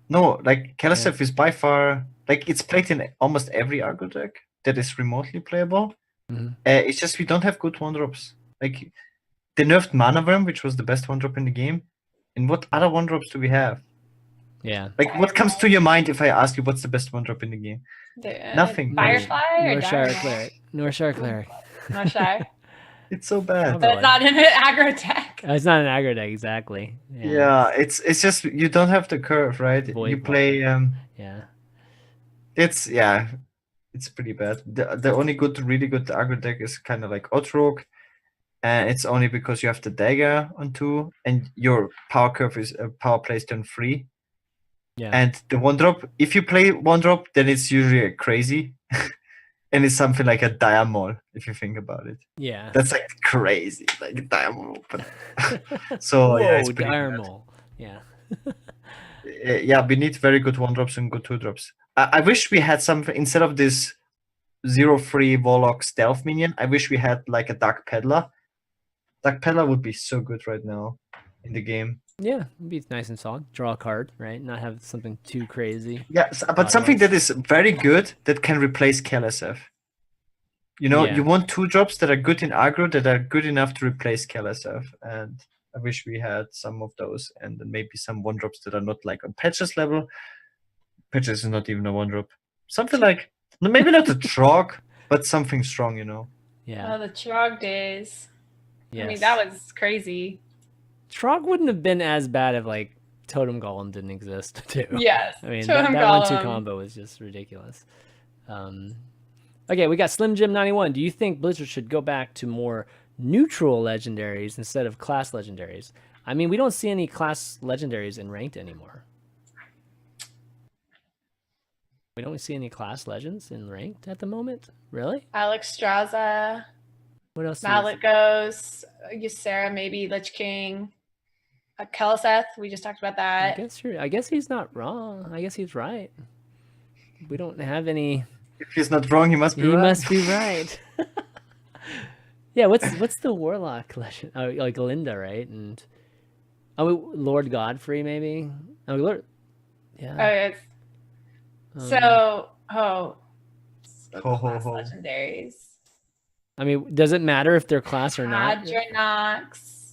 No, like, Kalasef is by far... Like, it's played in almost every aggro deck that is remotely playable. Mm-hmm. It's just we don't have good 1-drops. Like, they nerfed Mana Worm, which was the best 1-drop in the game. And what other 1-drops do we have? Yeah. Like, what comes to your mind if I ask you what's the best 1-drop in the game? Nothing. Firefly or Northshire Cleric. Northshire Cleric. Northshire. It's so bad. But it's not in an aggro deck. It's not an aggro deck, exactly. Yeah, it's just you don't have the curve, right? Void you play yeah. It's pretty bad. The only really good aggro deck is kind of like Otrok, and it's only because you have the dagger on 2 and your power curve is power plays turn 3. Yeah. And the 1-drop, if you play 1-drop, then it's usually crazy. And it's something like a Diamol, if you think about it. Yeah. That's like crazy, like Diamol. But so yeah, it's pretty Diamol. Yeah. Yeah, we need very good 1-drops and good 2-drops. I wish we had something instead of this 0-3 Warlock stealth minion. I wish we had like a Dark Peddler. Dark Peddler would be so good right now in the game. Yeah, it'd be nice and solid. Draw a card, right? Not have something too crazy. Yeah, but something that is very good that can replace Kalasef. You want 2-drops that are good in aggro, that are good enough to replace Kalasef. And I wish we had some of those, and then maybe some 1-drops that are not like on Patches level. Patches is not even a 1-drop. Something like, maybe not a Trog, but something strong, Yeah. Oh, the Trog days. Yes. I mean, that was crazy. Trog wouldn't have been as bad of like Totem Golem didn't exist too. Yes. I mean, that 1-2 combo was just ridiculous. Okay, we got Slim Jim 91. Do you think Blizzard should go back to more neutral legendaries instead of class legendaries? I mean, we don't see any class legendaries in ranked anymore. We don't see any class legends in ranked at the moment. Really? Alexstrasza. What else? Malygos, Ysera, maybe Lich King, Keleseth. We just talked about that. I guess he's not wrong. I guess he's right. We don't have any. If he's not wrong, he must be right. He must be right. Yeah. What's the Warlock legend? Oh, like Linda, right? And Lord Godfrey, maybe. Oh, Lord. Yeah. Oh, it's legendaries. I mean, does it matter if they're class or not? Hadronox.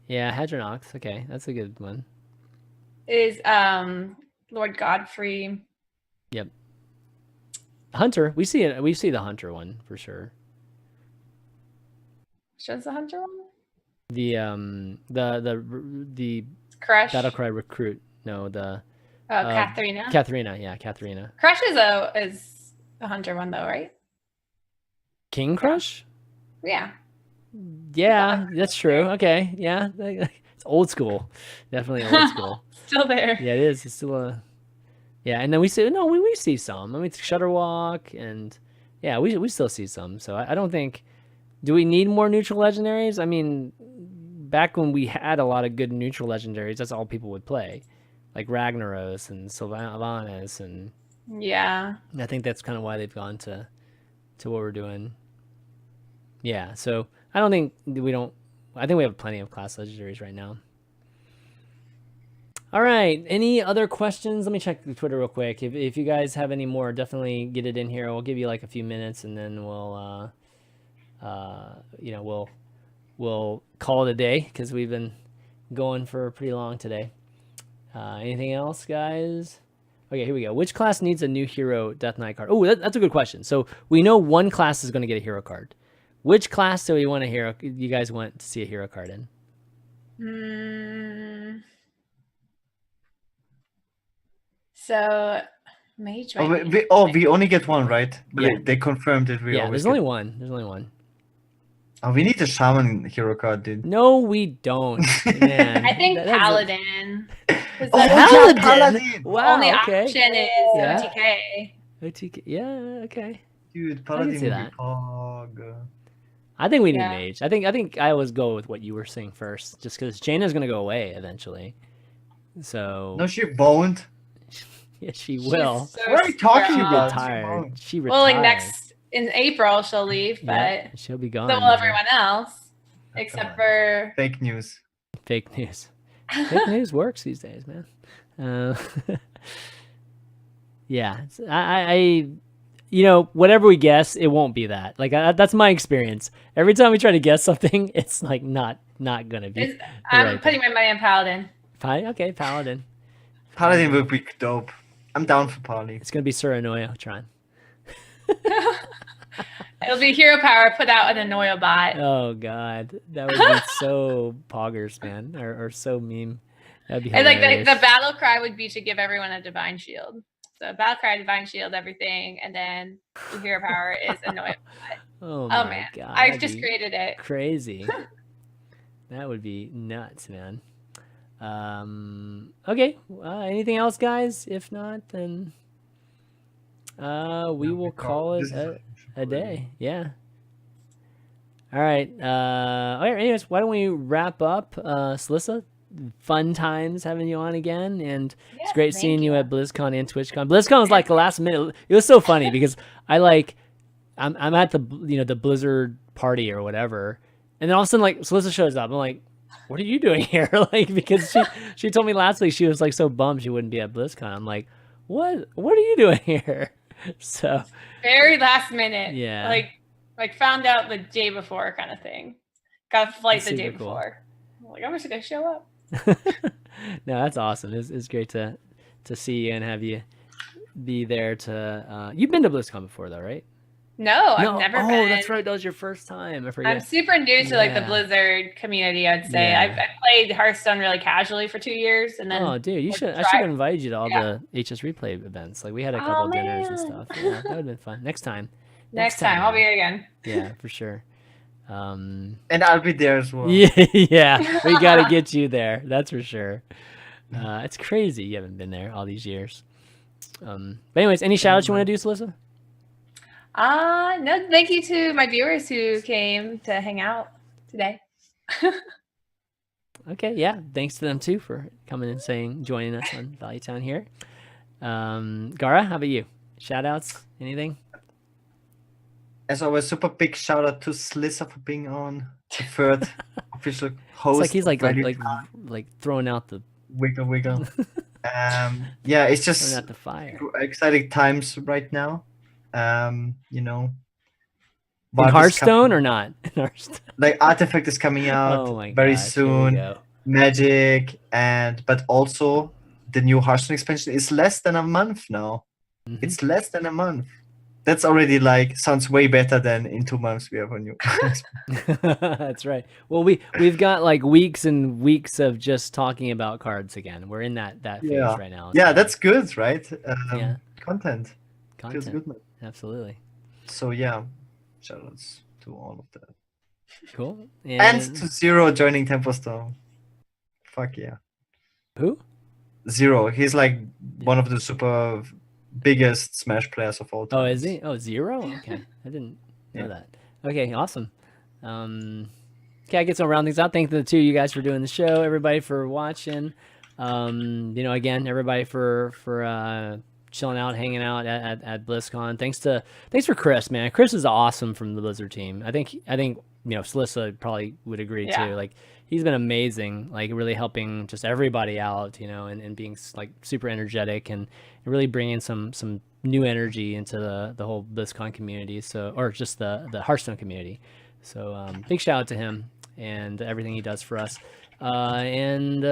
Yeah, Hadronox. Okay, that's a good one. Is Lord Godfrey. Yep. Hunter. We see it. We see the Hunter one for sure. Which one's the Hunter one? The Crush. Battlecry recruit. No, the. Katharina. Katharina, yeah, Katharina. Crush is the Hunter one though, right? King Crush? Yeah. Yeah, that's true. Okay, yeah, it's old school, definitely old school. Still there. Yeah, it is. It's still a. Yeah, and then we see we see some. I mean, Shutterwalk, and yeah, we still see some. So I don't think. Do we need more neutral legendaries? I mean, back when we had a lot of good neutral legendaries, that's all people would play. Like Ragnaros and Sylvanas, and yeah, I think that's kind of why they've gone to what we're doing. Yeah, so I think we have plenty of class legendaries right now. All right, any other questions? Let me check the Twitter real quick. If you guys have any more, definitely get it in here. We'll give you like a few minutes, and then we'll we'll call it a day because we've been going for pretty long today. Anything else, guys? Okay, here we go. Which class needs a new hero Death Knight card? Oh, that's a good question. So we know one class is going to get a hero card. Which class do we want a hero? You guys want to see a hero card in? So Mage. We only get one, right? Yeah. They confirmed it. There's only one. There's only one. Oh, we need a Shaman hero card, dude. No, we don't. Man. I think Paladin. Paladin. Wow. Only okay. option is OTK. OTK. Yeah. Okay. Dude, Paladin would be pog. I think we need Mage. I think I always go with what you were saying first, just because Jaina's gonna go away eventually. So. No, she won't. Yeah, she will. So what are you talking about? Retired. She retired. Well, like in April she'll leave, but she'll be gone. So will everyone else, except for fake news. Fake news. Fake news works these days, man. Yeah, I whatever we guess, it won't be that. Like that's my experience. Every time we try to guess something, it's like not gonna be. I'm putting my money on Paladin. Okay, Paladin. Paladin would be dope. I'm down for Paladin. It's gonna be Suranoia, Tron. It'll be hero power put out an Anoia bot. Oh god, that would be so poggers, man, or so meme. That'd be hilarious. And like the battle cry would be to give everyone a divine shield. So battle cry, divine shield, everything, and then the hero power is Anoia bot. Oh my god, I just created it. Crazy. That would be nuts, man. Okay. Anything else, guys? If not, then we will call it a day. Yeah. All right. Anyways, why don't we wrap up? Slysssa, fun times having you on again, and it's great seeing you at BlizzCon and TwitchCon. BlizzCon was like the last minute. It was so funny because I'm at the the Blizzard party or whatever, and then all of a sudden like Slysssa shows up. I'm like, what are you doing here? Like, because she told me last week she was like so bummed she wouldn't be at BlizzCon. I'm like, what are you doing here? So very last minute. Yeah. Like found out the day before kind of thing. Got a flight the day cool. before. I'm like, I'm just gonna show up. No, that's awesome. It's great to see you and have you be there to you've been to BlizzCon before though, right? No, I've never been. Oh, that's right. That was your first time. I forget. I'm super new to like the Blizzard community, I'd say. Yeah. I've played Hearthstone really casually for 2 years, and then Oh, dude, I should have invited you to all the HS Replay events. Like we had a couple dinners and stuff. Yeah, that would have been fun. Next time. Next time, I'll be here again. Yeah, for sure. And I'll be there as well. Yeah, we got to get you there. That's for sure. It's crazy you haven't been there all these years. But anyways, any shout outs you want to do, Slysssa? No, thank you to my viewers who came to hang out today. Okay, yeah, thanks to them too for coming and joining us on Value Town here. Gaara, how about you? Shout outs, anything? As always, super big shout out to Slysssa for being on the third official host. It's like he's like throwing out the wiggle. Yeah, it's just throwing out the fire. Exciting times right now. You know, in Hearthstone or not? In Hearthstone. Like Artifact is coming out very soon. Magic but also the new Hearthstone expansion is less than a month now. Mm-hmm. It's less than a month. That's already sounds way better than in 2 months we have a new. That's right. Well, we've got like weeks and weeks of just talking about cards again. We're in that phase right now. Yeah, that's good, right? Content. Feels good, man. Absolutely. So yeah, shout outs to all of that. Cool. And to Zero joining Tempo Storm. Fuck yeah. Who? Zero. He's like one of the super biggest Smash players of all time. Oh, is he? Oh, Zero? Okay. I didn't know that. Okay, awesome. Okay, I guess I'll round things out. Thank the two of you guys for doing the show. Everybody for watching. Again, everybody for chilling out, hanging out at BlizzCon. Thanks for Chris, man. Chris is awesome from the Blizzard team. I think Slysssa probably would agree too. Like he's been amazing, like really helping just everybody out, and being like super energetic and really bringing some new energy into the whole BlizzCon community. So, or just the Hearthstone community. So big shout out to him and everything he does for us. And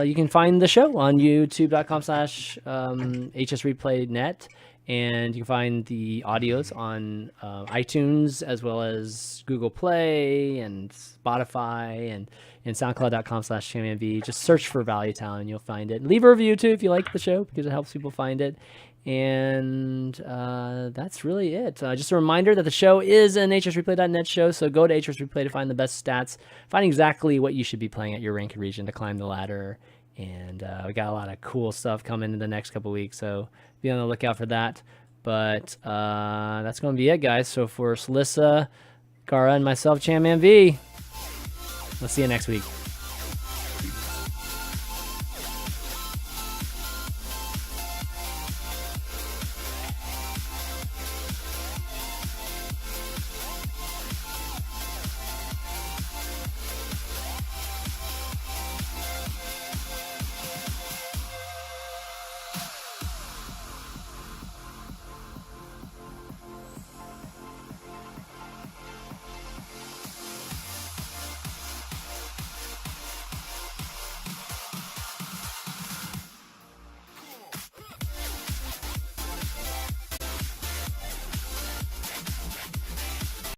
you can find the show on youtube.com/hsreplaynet, and you can find the audios on iTunes as well as Google Play and Spotify and soundcloud.com/ChanmanV. Just search for Value Town and you'll find it. Leave a review too if you like the show, because it helps people find it. And that's really it. Just a reminder that the show is an hsreplay.net show, so go to hsreplay to find the best stats, find exactly what you should be playing at your rank region to climb the ladder. And we got a lot of cool stuff coming in the next couple weeks, so be on the lookout for that. But that's going to be it, guys. So for Slysssa, Gaara, and myself, ChanmanV, we'll see you next week.